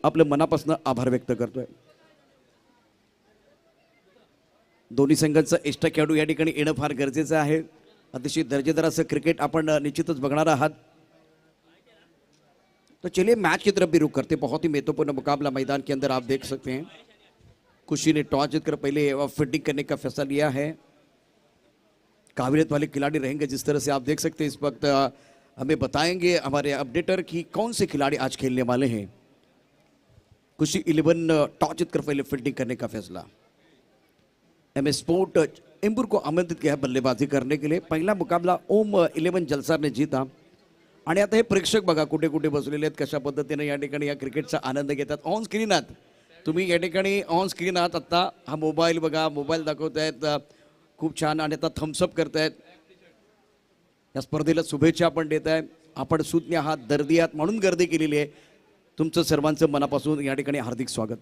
आपलं मनापासून आभार व्यक्त करतोय। दोन्ही संघांचा एक्स्ट्रा खेळाडू या ठिकाणी येणं फार गरजेचं आहे। अतिशय दर्जेदार असं क्रिकेट आपण निश्चितच बघणार आहात। तो चलिए मैच की तरफ भी रुख करते। बहुत ही महत्वपूर्ण मुकाबला मैदान के अंदर आप देख सकते हैं। खुशी ने टॉस जीतकर पहले फील्डिंग करने का फैसला लिया है। काबिलियत वाले खिलाड़ी रहेंगे जिस तरह से आप देख सकते हैं। इस वक्त हमें बताएंगे हमारे अपडेटर कि कौन से खिलाड़ी आज खेलने वाले हैं। खुशी 11 टॉस जीतकर पहले फील्डिंग करने का फैसला। MS स्पोर्ट एम्बूर को आमंत्रित किया है बल्लेबाजी करने के लिए। पहला मुकाबला ओम 11 जलसार ने जीता। आणि आता हे प्रेक्षक बघा कुठे कुठे बसलेले आहेत, कशा पद्धतीने या ठिकाणी या क्रिकेटचा आनंद घेतात। ऑन स्क्रीन आहात तुम्ही या ठिकाणी, ऑन स्क्रीन आहात आता। हा मोबाईल बघा, मोबाईल दाखवतायत खूप छान आणि आता थम्सअप करतायत। या स्पर्धेला शुभेच्छा आपण देत आहे। आपण सुज्ञ आहात, दर्दी आहात म्हणून गर्दी केलेली आहे। तुमचं सर्वांचं मनापासून या ठिकाणी हार्दिक स्वागत।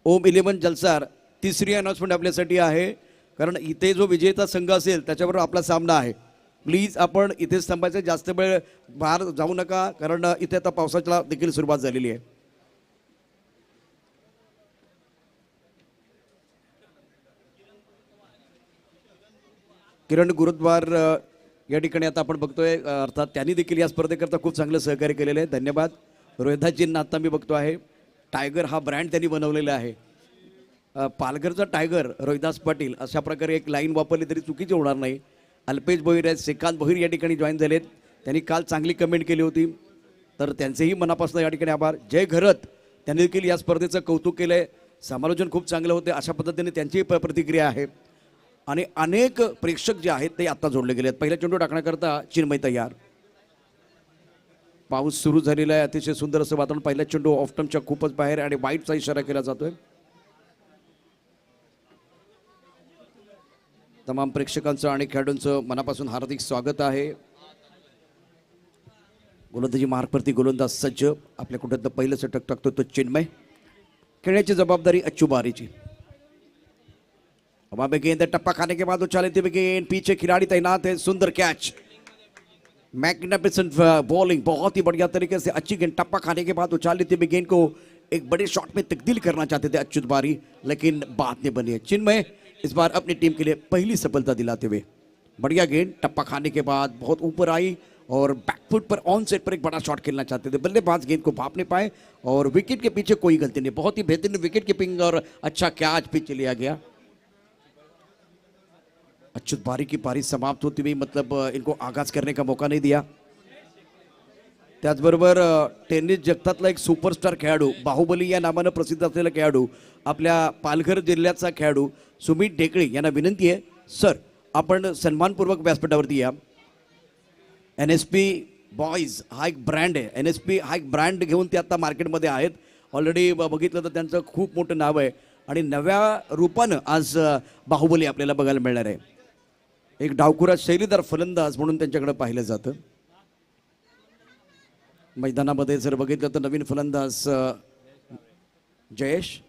ओम 11 जलसार तिसरी अनाउन्समेंट आपल्यासाठी आहे, कारण इथे जो विजेता संघ असेल त्याच्याबरोबर आपला सामना आहे। प्लीज आपण इथेच थांबायचं, जास्त वेळ बाहेर जाऊ नका, कारण इथे आता पावसाची देखील सुरुवात झालेली आहे। किरण गुरुद्वार या ठिकाणी आता आपण बघतोय, अर्थात त्यांनी देखील या स्पर्धेकरता खूप चांगलं सहकार्य केलेलं आहे। धन्यवाद। रोहिदासजींना आता मी बघतो आहे। टायगर हा ब्रँड त्यांनी बनवलेला आहे। पालघरचा टायगर रोहिदास पाटील अशा प्रकारे एक लाईन वापरली तरी चुकीची होणार नाही। अल्पेश भोईर आहेत, श्रीकांत भोईर या ठिकाणी जॉईन झालेत। त्यांनी काल चांगली कमेंट केली होती, तर त्यांचेही मनापासून या ठिकाणी आभार। जय घरत त्यांनी देखील या स्पर्धेचं कौतुक केलंय, समालोचन खूप चांगलं होते अशा पद्धतीने त्यांची प्रतिक्रिया आहे। आणि अनेक प्रेक्षक जे आहेत ते आता जोडले गेले आहेत। पहिला चेंडू टाकण्याकरता चिन्मय तयार। पाऊस सुरू झालेला आहे, अतिशय सुंदर असं वातावरण। पहिला चेंडू ऑफ स्टंपच्या खूपच बाहेर आणि वाईटचा इशारा केला जातोय। तमाम प्रेक्षकांचं आणि खेळाडूंचं मनापासून हार्दिक स्वागत आहे। गोलंदाजी मार्कवरती गोलंदाज सज्ज। आपल्या कुठं पहिलं षटक टाकतो तो चिन्मय। खेळण्याची जबाबदारी अच्छू बारीची। हवा में गेंद, टप्पा खाने के बाद उछालती हुई गेंद, पीछे खिलाड़ी तैनात है। सुंदर कैच, मैग्निफिसेंट बॉलिंग, बहुत ही बढ़िया तरीके से अच्छी गेंद टप्पा खाने के बाद उछाल लेते हुए गेंद को एक बड़े शॉट में तब्दील करना चाहते थे अच्युत बारी, लेकिन बात नहीं बनी है। चिन्मय इस बार अपनी टीम के लिए पहली सफलता दिलाते हुए। बढ़िया गेंद टप्पा खाने के बाद बहुत ऊपर आई और बैकफुट पर ऑन सेट पर एक बड़ा शॉट खेलना चाहते थे। बल्लेबाज गेंद को भाप नहीं पाए और विकेट के पीछे कोई गलती नहीं। बहुत ही बेहतरीन विकेट कीपिंग और अच्छा कैच पिच लिया गया। अच्युत बारी की पारी समाप्त होती हुई, मतलब इनको आगाज करने का मौका नहीं दिया। त्याचबरोबर टेनिस जगतातला एक सुपरस्टार खेळाडू, बाहुबली या नावानं प्रसिद्ध असलेला खेळाडू, आपल्या पालघर जिल्ह्याचा खेळाडू सुमित ढेकळे यांना विनंती आहे, सर आपण सन्मानपूर्वक व्यासपीठावरती या। NSP बॉयज हा एक ब्रँड आहे। NSP हा एक ब्रँड घेऊन ते आता मार्केटमध्ये आहेत। ऑलरेडी बघितलं तर त्यांचं खूप मोठं नाव आहे आणि नव्या रूपानं आज बाहुबली आपल्याला बघायला मिळणार आहे। एक डावखुरा शैलीदार फलंदाज म्हणून त्यांच्याकडे पाहिलं जातं। मैदानामध्ये जर बघितलं तर नवीन फलंदाज जयेश,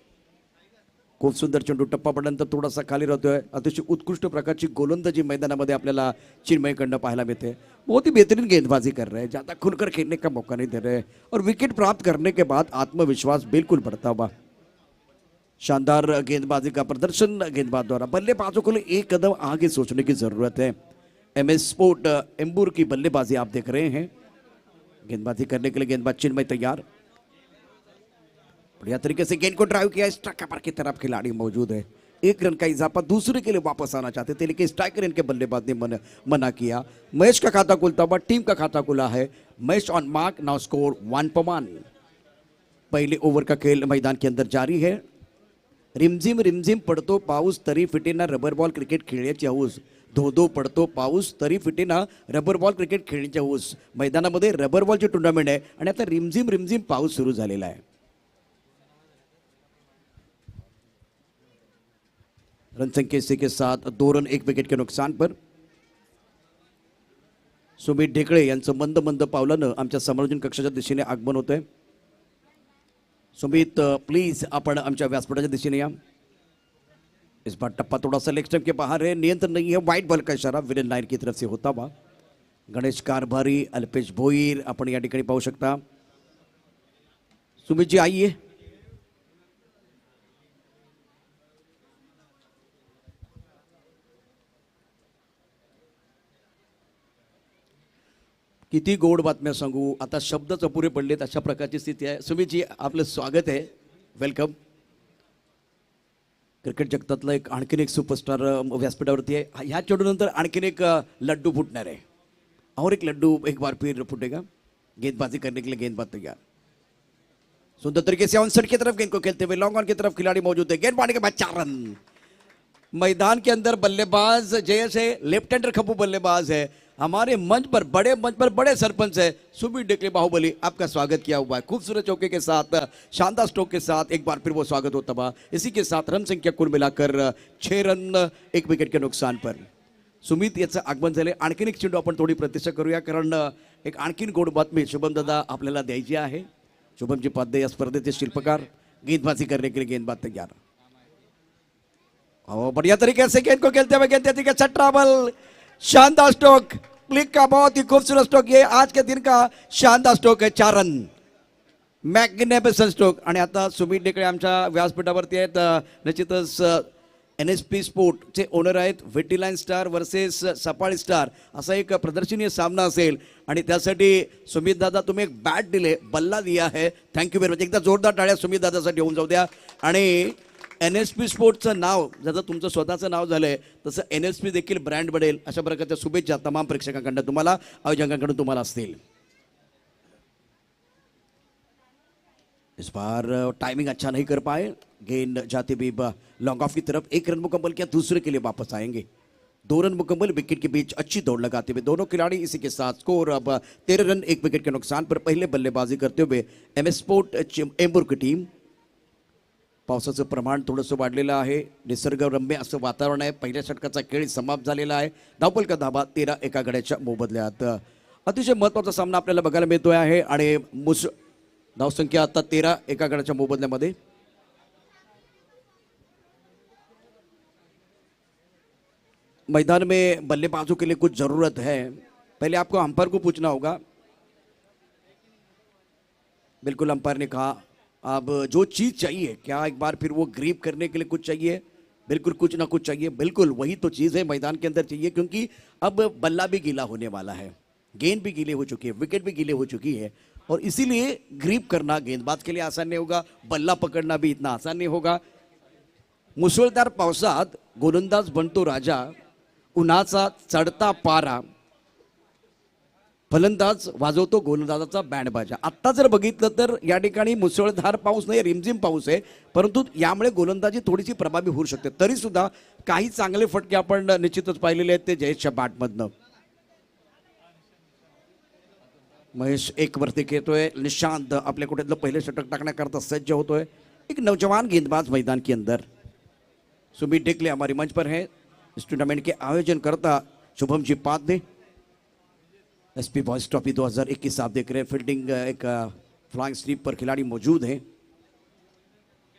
खूप सुंदर चेंडू टप्पा पडल्यानंतर थोडासा खाली राहतोय। अतिशय उत्कृष्ट प्रकारची गोलंदाजी मैदानामध्ये आपल्याला चिन्मयकडनं पाहायला मिळते। बहुत ही बेहतरीन गेंदबाजी कर रहे हैं, ज़्यादा खुलकर खेलने का मौका नहीं दे रहे और विकेट प्राप्त करने के बाद आत्मविश्वास बिल्कुल बढ़ता हुआ। शानदार गेंदबाजी का प्रदर्शन गेंदबाज द्वारा। बल्लेबाजों को लिए एक कदम आगे सोचने की जरूरत है। MS स्पोर्ट एम्बूर की बल्लेबाजी आप देख रहे हैं। गेंदबाजी करने के लिए गेंदबाज चिन्मय तैयार। बढ़िया तरीके से गेंद को ड्राइव किया। स्ट्राइकर की तरफ खिलाड़ी मौजूद है। एक रन का इजाफा, दूसरे के लिए वापस आना चाहते थे लेकिन स्ट्राइकर इनके बल्लेबाज ने मना किया। महेश का खाता खुलता हुआ, टीम का खाता खुला है। Mahesh on mark, now score 1-1। पहले ओवर का खेल मैदान के अंदर जारी है। रिमझिम रिमझिम पडतो पाऊस तरी फिटेना रबर बॉल क्रिकेट खेळण्याची हौस। धो पडतो पाऊस तरी फिटेना रबर बॉल क्रिकेट खेळण्याची हौस। मैदानामध्ये रबर बॉलची टुर्नामेंट आहे आणि आता रिमझिम रिमझिम पाऊस सुरू झालेला आहे। रन संख्या इसी के साथ 2 रन 1 विकेट के नुकसान पर। सुमित ढेकळे यांचं मंद मंद पावलानं आमच्या समालोचन कक्षाच्या दिशेने आगमन होतंय। सुमित प्लीज आपण आमच्या व्यासपीठाच्या दिशेने या। इस बार टप्पा थोड़ा सा लेग स्टंप के बाहर है, नियंत्रण नहीं है। वाइट बॉल का इशारा विलन लाइन की तरफ से होता हुआ। गणेश कारभारी, अल्पेश भोईर आपण या ठिकाणी पाहू शकता. सुमित जी आइए. किती गोड बातम्या सांगू, आता शब्दच अपुरे पडलेत अशा प्रकारची स्थिती आहे. सुमित जी आपलं स्वागत आहे, वेलकम. क्रिकेट जगतातला एक आणखीन एक सुपरस्टार व्यासपीठावरती आहे. ह्या चेंडूनंतर आणखीन एक लड्डू फुटणार आहे. और एक लड्डू एक बार फिर फूटेगा. गेंदबाजी करने के लिए गेंदबाज तैयार. सुंदर तरीके से ऑनसाइड की तरफ गेंद को खेलते हुए लॉन्ग ऑन की तरफ खिलाड़ी मौजूद है. गेंद पाने के बाद 4 रन. मैदान के अंदर बल्लेबाज जयेश है, लेफ्ट हैंडर खप्पू बल्लेबाज है. हमारे मंच पर बड़े सरपंच है सुमित डेकले बाहुबली, आपका स्वागत किया हुआ है. खूबसूरत चौके के साथ, शानदार स्ट्रोक के साथ एक बार फिर वो स्वागत होता हुआ. इसी के साथ रन संख्या कुल मिलाकर 6 रन 1 विकेट के नुकसान पर. सुमित याचं आगमन झाले. आणखीन एक चेंडू आपण थोडी प्रतीक्षा करूया, कारण एक आणखीन गोड बातमी शुभम दादा आपल्याला द्यायची आहे. शुभमजी पाध्ये या स्पर्धेचे शिल्पकार, गेंदबाजी करने के लिए गेंदबाज तैयार. और बढ़िया तरीके से गेंद को खेलते हुए गेंद तरीके से ट्रैवल. शानदार स्ट्रोक, क्लिक का बहुत ही खूबसूरत स्ट्रोक. ये आज के दिन का शानदार स्ट्रोक है. 4 रन, मॅग्निफिसंट स्ट्रोक. आणि आता सुमित डेकळे आमच्या व्यासपीठावरती आहेत. निश्चितच NSP स्पोर्टचे ओनर आहेत. व्हिटीलाईन स्टार वर्सेस सफाळी स्टार असा एक प्रदर्शनीय सामना असेल आणि त्यासाठी सुमित दादा तुम्ही एक बॅट दिले, बल्ला दिया है. Thank you very much. एकदा जोरदार टाळ्या सुमित दादासाठी होऊन जाऊ द्या. आणि NSP स्पोर्टचं नाव जसं तुमचं स्वतःचं नाव झालंय तसं NSP देखील ब्रँड बनेल अशा प्रकारच्या शुभेच्छा तमाम प्रेक्षकांकडून तुम्हाला, आयोजकांकडून तुम्हाला असतील. इस बार टाइमिंग अच्छा नहीं कर पाए. गेंद जाते भी लॉन्ग ऑफ की तरफ. 1 रन मुकम्मल किया, दूसरे के लिए वापस आएंगे. 2 रन मुकम्मल, विकेट के बीच अच्छी दौड़ लगाते हुए दोनों खिलाड़ी. इसी के साथ स्कोर अब 13 रन 1 विकेट के नुकसान पर. पहले बल्लेबाजी करते हुए MS स्पोर्ट चेंबूर की टीम. पावसाचं प्रमाण थोडंसं वाढलेलं आहे. निसर्गरम्य असं वातावरण आहे. पहिल्या षटकाचा खेळ समाप्त झालेला आहे. धावपल का धाबा 13 एका गड्याच्या मोबदल्यात. अतिशय महत्त्वाचा सामना आपल्याला बघायला मिळतोय आहे आणि धावसंख्या आता 13 एका गड्याच्या मोबदल्यामध्ये. मैदान में बल्लेबाजों के लिए कुछ जरूरत है. पहले आपको अंपायर को पूछना होगा. बिल्कुल अंपायर ने कहा अब जो चीज चाहिए, क्या एक बार फिर वो ग्रीप करने के लिए कुछ चाहिए. बिल्कुल कुछ ना कुछ चाहिए. बिल्कुल वही तो चीज है मैदान के अंदर चाहिए, क्योंकि अब बल्ला भी गीला होने वाला है, गेंद भी गीले हो चुकी है, विकेट भी गीले हो चुकी है. और इसीलिए ग्रीप करना गेंदबाज के लिए आसान नहीं होगा. बल्ला पकड़ना भी इतना आसान नहीं होगा. मुसळधार पावसात गोलंदाज बनतो राजा, उन्हाचा चढता पारा, फलंदाज वाजवतो गोलंदाजाचा बँड बाजा. आत्ता जर बघितलं तर या ठिकाणी मुसळधार पाऊस नाही, रिमझिम पाऊस आहे, परंतु यामुळे गोलंदाजी थोडीशी प्रभावी होऊ शकते. तरी सुद्धा काही चांगले फटके आपण निश्चितच पाहिलेले आहेत ते जयेशच्या बॅटमधनं. महेश एक वरती खेळतोय. निशांत आपल्या कुठेतलं पहिलं षटक टाकण्याकरता सज्ज होतोय. एक नौजवान गेंदबाज मैदान के अंदर. सुमित डेकले हमारे मंच पर है. इस टूर्नामेंट के आयोजन करता Shubham ji Padhye. SP boys trophy 2021 आप देख रहे हैं. फील्डिंग एक फ्लाइंग स्लीप पर खिलाड़ी मौजूद है.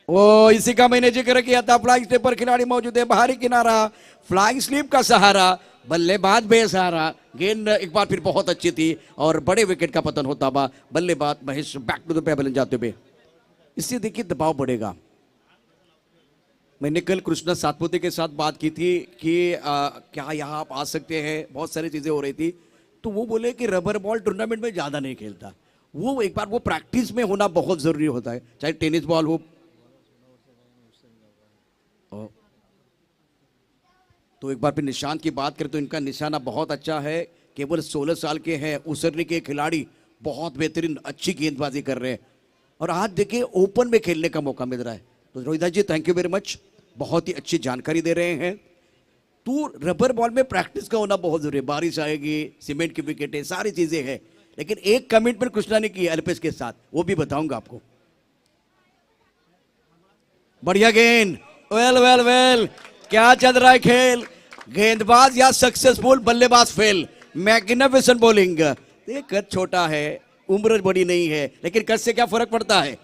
ओ इसी का मैंने जिक्र किया था, फ्लाइंग स्लीप पर खिलाड़ी मौजूद है. बाहरी किनारा, फ्लाइंग स्लीप का सहारा, बल्लेबाज बेसहारा. गेंद एक बार फिर बहुत अच्छी थी और बड़े विकेट का पतन होता हुआ. बल्लेबाज Mahesh back to the pavilion जाते हुए. इससे देखिए दबाव बढ़ेगा. मैंने कल कृष्णा सातपुते के साथ बात की थी कि क्या यहाँ आप आ सकते हैं, बहुत सारी चीजें हो रही थी. तो वो बोले कि रबर बॉल टूर्नामेंट में ज़्यादा नहीं खेलता. वो एक बार वो प्रैक्टिस में होना बहुत ज़रूरी होता है, चाहे टेनिस बॉल हो. तो एक बार फिर निशांत की बात करें तो इनका निशाना बहुत अच्छा है. केवल 16 साल के हैं. उसरने के खिलाड़ी बहुत बेहतरीन अच्छी गेंदबाजी कर रहे हैं और आज देखिए ओपन में खेलने का मौका मिल रहा है. तो रोहित जी थैंक यू वेरी मच, बहुत ही अच्छी जानकारी दे रहे हैं. तो रबर बॉल में प्रैक्टिस का होना बहुत जरूरी है. बारिश आएगी, सीमेंट की विकेटें, सारी चीजें हैं, लेकिन एक कमिटमेंट कृष्णा ने की अल्पेश के साथ, वो भी बताऊंगा आपको. बढ़िया गेंद. वेल वेल वेल, क्या चल रहा है खेल. गेंदबाज या सक्सेसफुल, बल्लेबाज फेल. Magnificent bowling. ये कद छोटा है, उम्र बड़ी नहीं है, लेकिन कद से क्या फर्क पड़ता है.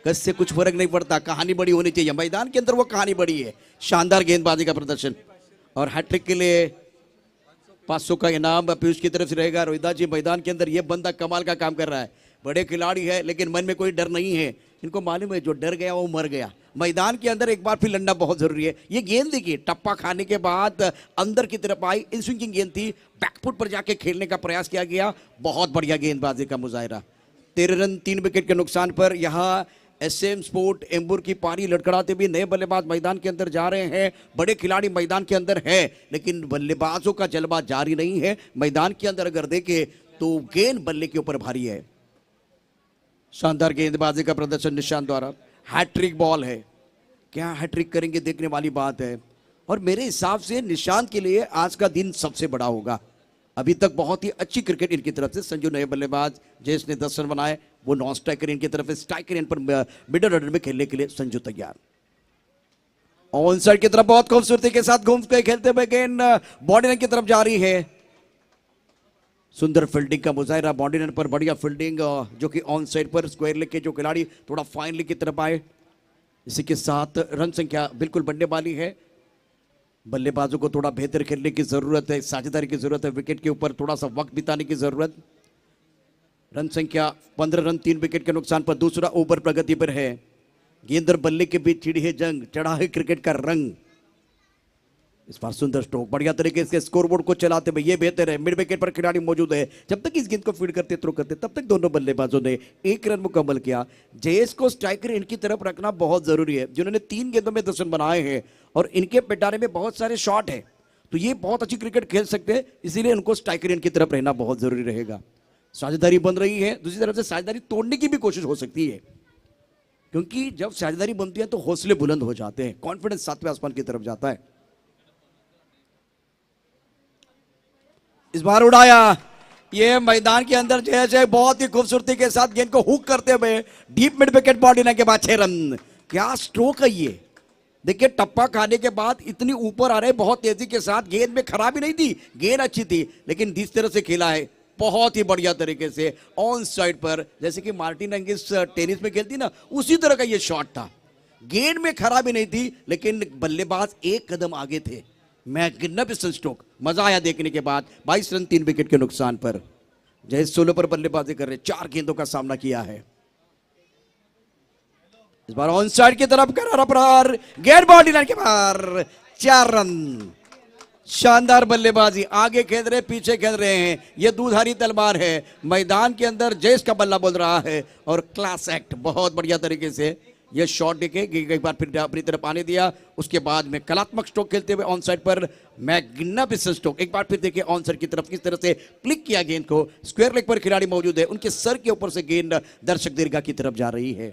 कद से कुछ फर्क नहीं पड़ता, कहानी बड़ी होनी चाहिए. मैदान के अंदर वो कहानी बड़ी है. शानदार गेंदबाजी का प्रदर्शन और हैट्रिक के लिए 500 का इनाम पीयूष की तरफ से रहेगा। रोहिदास जी मैदान के अंदर ये बंदा कमाल का काम कर रहा है, बड़े खिलाड़ी है लेकिन मन में कोई डर नहीं है। इनको मालूम है जो डर गया वो मर गया। मैदान के अंदर एक बार फिर लड़ना बहुत जरूरी है। ये गेंद देखिए, टप्पा खाने के बाद अंदर की तरफ आई, इन स्विंग की गेंद थी, बैकफुट पर जाके खेलने का प्रयास किया गया। बहुत बढ़िया गेंदबाजी का मुजाहिरा। 13 रन 3 विकेट के नुकसान पर यहाँ एसएम स्पोर्ट एम्बुर की पारी लड़खड़ाते हुए नए बल्लेबाज मैदान के अंदर जा रहे हैं। बड़े खिलाड़ी मैदान के अंदर है लेकिन बल्लेबाजों का जलवा जारी नहीं है। मैदान के अंदर अगर देखें तो गेंद बल्ले के ऊपर भारी है। शानदार गेंदबाजी का प्रदर्शन निशांत द्वारा। हैट्रिक बॉल है, क्या हैट्रिक करेंगे देखने वाली बात है। और मेरे हिसाब से निशांत के लिए आज का दिन सबसे बड़ा होगा। अभी तक बहुत ही अच्छी क्रिकेट इनकी तरफ से। संजू नए बल्लेबाज, जयेश ने 10 रन बनाए, वो नॉन स्ट्राइकर इनकी तरफ से। स्ट्राइकर इन पर मिडल ऑर्डर में खेलने के लिए संजू तैयार। ऑन साइड की तरफ बहुत खूबसूरती के साथ घूम के खेलते हुए गेंद बॉडी लाइन की तरफ जा रही है। सुंदर फील्डिंग का मुजाहिरा बॉडी लाइन पर, बढ़िया फील्डिंग जो कि ऑन साइड पर स्क्वायर लेग के जो खिलाड़ी थोड़ा फाइन लेग की तरफ आए। इसी के साथ रन संख्या बिल्कुल बढ़ने वाली है। बल्लेबाजों को थोड़ा बेहतर खेलने की जरूरत है, साझेदारी की जरूरत है, विकेट के ऊपर थोड़ा सा वक्त बिताने की जरूरत। रन संख्या 15 रन 3 विकेट के नुकसान पर दूसरा ओवर प्रगति पर है। गेंद और बल्ले के बीच छिड़ी है जंग, चढ़ा है क्रिकेट का रंग। इस बार सुंदर स्ट्रोक, बढ़िया तरीके से स्कोरबोर्ड को चलाते हुए ये बेहतर है। मिड विकेट पर खिलाड़ी मौजूद है। जब तक इस गेंद को फीड करते थ्रो करते तब तक दोनों बल्लेबाजों ने 1 रन मुकम्मल किया। जयेश को स्ट्राइकर इनकी तरफ रखना बहुत जरूरी है, जिन्होंने 3 गेंदों में 10 रन बनाए हैं और इनके पिटारे में बहुत सारे शॉट है, तो ये बहुत अच्छी क्रिकेट खेल सकते हैं। इसीलिए उनको स्ट्राइकर इनकी तरफ रहना बहुत जरूरी रहेगा। साझेदारी बन रही है, दूसरी तरफ से साझेदारी तोड़ने की भी कोशिश हो सकती है, क्योंकि जब साझेदारी बनती है तो हौसले बुलंद हो जाते हैं, कॉन्फिडेंस 7वें आसमान की तरफ जाता है। इस बार उड़ाया ये मैदान के अंदर जैसे बहुत ही खूबसूरती के साथ गेंद को हुक करते हुए deep mid wicket body line के बाद 6 रन। क्या स्ट्रोक है ये, देखिए टप्पा खाने के बाद इतनी ऊपर आ रहे, बहुत तेजी के साथ। गेंद में खराबी नहीं थी, गेंद अच्छी थी, लेकिन जिस तरह से खेला है बहुत ही बढ़िया तरीके से ऑन साइड पर, जैसे कि मार्टिन हिंगिस टेनिस में खेलती ना, उसी तरह का ये शॉट था। गेंद में खराबी नहीं थी लेकिन बल्लेबाज एक कदम आगे थे। मैग्निफिसेंट स्ट्रोक, मजा आया देखने के बाद। 22 रन 3 विकेट के नुकसान पर जय 16 पर बल्लेबाजी कर रहे, 4 गेंदों का सामना किया है। इस बार ऑन साइड की तरफ करारा प्रहार, गेंद बॉडी लाइन के बाहर, 4 रन। शानदार बल्लेबाजी, आगे खेल रहे पीछे खेल रहे हैं, ये दूधारी तलवार है। मैदान के अंदर जयेश का बल्ला बोल रहा है और क्लास एक्ट, बहुत बढ़िया तरीके से ये शॉट देखे, एक बार फिर अपनी तरफ आने दिया। उसके बाद में कलात्मक स्ट्रोक खेलते हुए on side per magnificent stroke, एक बार फिर देखिए ऑन साइड की तरफ किस तरह से क्लिक किया गेंद को। स्क्वायर लेग पर खिलाड़ी मौजूद है, उनके सर के ऊपर से गेंद दर्शक दीर्घा की तरफ जा रही है।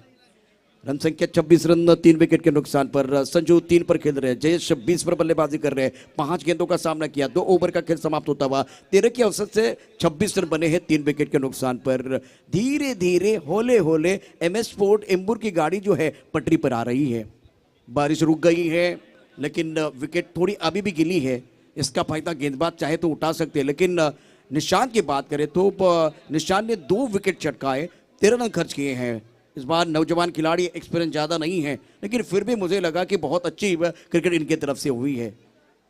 रन संख्या 26 रन 3 विकेट के नुकसान पर संजू 3 पर खेल रहे हैं। जयेश 20 पर बल्लेबाजी कर रहे हैं, 5 गेंदों का सामना किया, 2 ओवर का खेल समाप्त होता हुआ 13 के औसत से 26 रन बने हैं 3 विकेट के नुकसान पर। धीरे धीरे होले होले एमएस स्पोर्ट एम्बुर की गाड़ी जो है पटरी पर आ रही है। बारिश रुक गई है लेकिन विकेट थोड़ी अभी भी गिली है, इसका फायदा गेंदबाज चाहे तो उठा सकते हैं। लेकिन निशांत की बात करें तो निशांत ने 2 विकेट चटकाए, 13 रन खर्च किए हैं। इस बार नौजवान खिलाड़ी, एक्सपीरियंस ज़्यादा नहीं है, लेकिन फिर भी मुझे लगा कि बहुत अच्छी क्रिकेट इनके तरफ से हुई है।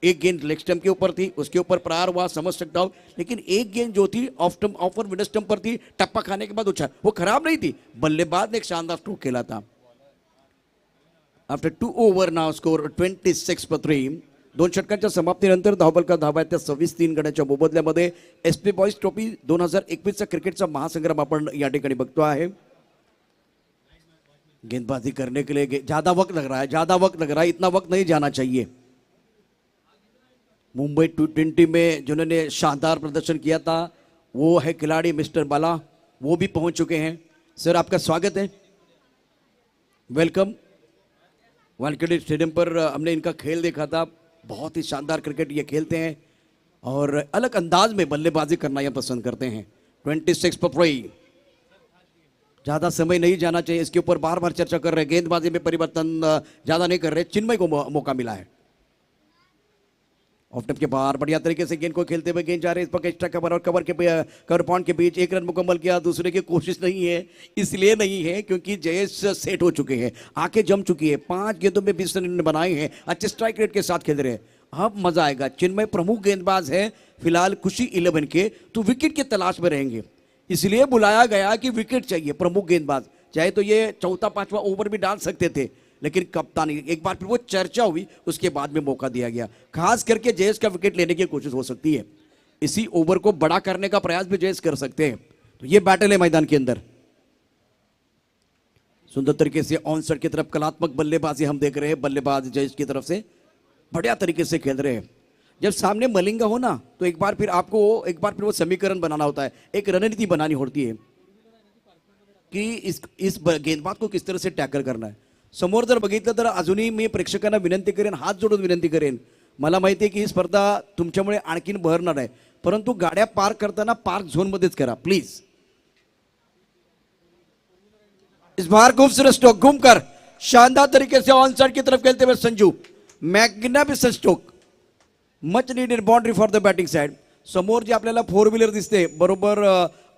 एक गेंद लेग स्टंप के ऊपर थी, उसके ऊपर प्रहार हुआ, समझ सकता हूँ, लेकिन एक गेंद जो थी ऑफर मिड स्टंप पर थी, टप्पा खाने के बाद उछा, वो खराब नहीं थी। बल्लेबाज ने एक शानदार स्ट्रोक खेला था। आफ्टर 2 ओव्हर नाव स्कोर 26-3। 2 षटकांच्या समाप्तीनंतर धावबलका धावा त्या 26-3 गड्याच्या मोबदल्यामध्ये एसपी बॉयज ट्रॉफी 2021चा क्रिकेटचा महासंग्राम आपण या ठिकाणी बघतो आहे। गेंदबाजी करने के लिए ज्यादा वक्त लग रहा है, इतना वक्त नहीं जाना चाहिए। मुंबई T20 में जिन्होंने शानदार प्रदर्शन किया था वो है खिलाड़ी मिस्टर बाला, वो भी पहुंच चुके हैं। सर आपका स्वागत है, वेलकम। वानखेड़े स्टेडियम पर हमने इनका खेल देखा था, बहुत ही शानदार क्रिकेट ये खेलते हैं और अलग अंदाज में बल्लेबाजी करना ये पसंद करते हैं। 26-3, ज़्यादा समय नहीं जाना चाहिए, इसके ऊपर बार बार चर्चा कर रहे हैं। गेंदबाजी में परिवर्तन ज़्यादा नहीं कर रहे, चिन्मय को मौका मिला है। ऑफ टप के बाहर बढ़िया तरीके से गेंद को खेलते हुए गेंद जा रहे हैं, इस पर एक्स्ट्रा कवर और कवर पॉइंट के बीच 1 रन मुकम्मल किया। दूसरे की कोशिश नहीं है, इसलिए नहीं है क्योंकि जयेश सेट हो चुके हैं, आंखें जम चुकी है। 5 गेंदों में 20 रन बनाए हैं, अच्छे स्ट्राइक रेट के साथ खेल रहे हैं। अब मजा आएगा। चिन्मय प्रमुख गेंदबाज है फिलहाल खुशी 11 के, तो विकेट की तलाश में रहेंगे, इसलिए बुलाया गया कि विकेट चाहिए प्रमुख गेंदबाज। चाहे तो ये चौथा पांचवा ओवर भी डाल सकते थे, लेकिन कप्तान एक बार फिर वो चर्चा हुई, उसके बाद में मौका दिया गया। खास करके जयेश का विकेट लेने की कोशिश हो सकती है, इसी ओवर को बड़ा करने का प्रयास भी जयेश कर सकते हैं। तो ये बैटल है मैदान के अंदर। सुंदर तरीके से ऑन साइड की तरफ कलात्मक बल्लेबाजी हम देख रहे हैं, बल्लेबाज जयेश की तरफ से बढ़िया तरीके से खेल रहे हैं। जब सामने मलिंगा हो ना, तो एक बार फिर वो समीकरण बनाना होता है, एक रणनीति बनानी होती है की इस गेंदबाज को किस तरह से टॅकल करना है। समोर जर बघितलं तर अजूनही मी प्रेक्षकांना विनंती करेन, हात जोडून विनंती करेन, मला माहिती आहे की ही स्पर्धा तुमच्यामुळे आणखीन बहरणार आहे, परंतु गाड्या पार्क करताना पार्क झोन मध्येच करा प्लीज। इस बार खूबसूरत स्ट्रोक घूमकर शानदार तरीके से ऑन साइड की तरफ खेलते हुए Sanju, magnificent stroke, much needed boundary for the batting side. समोर जे आपल्याला 4 व्हीलर दिसते बरोबर,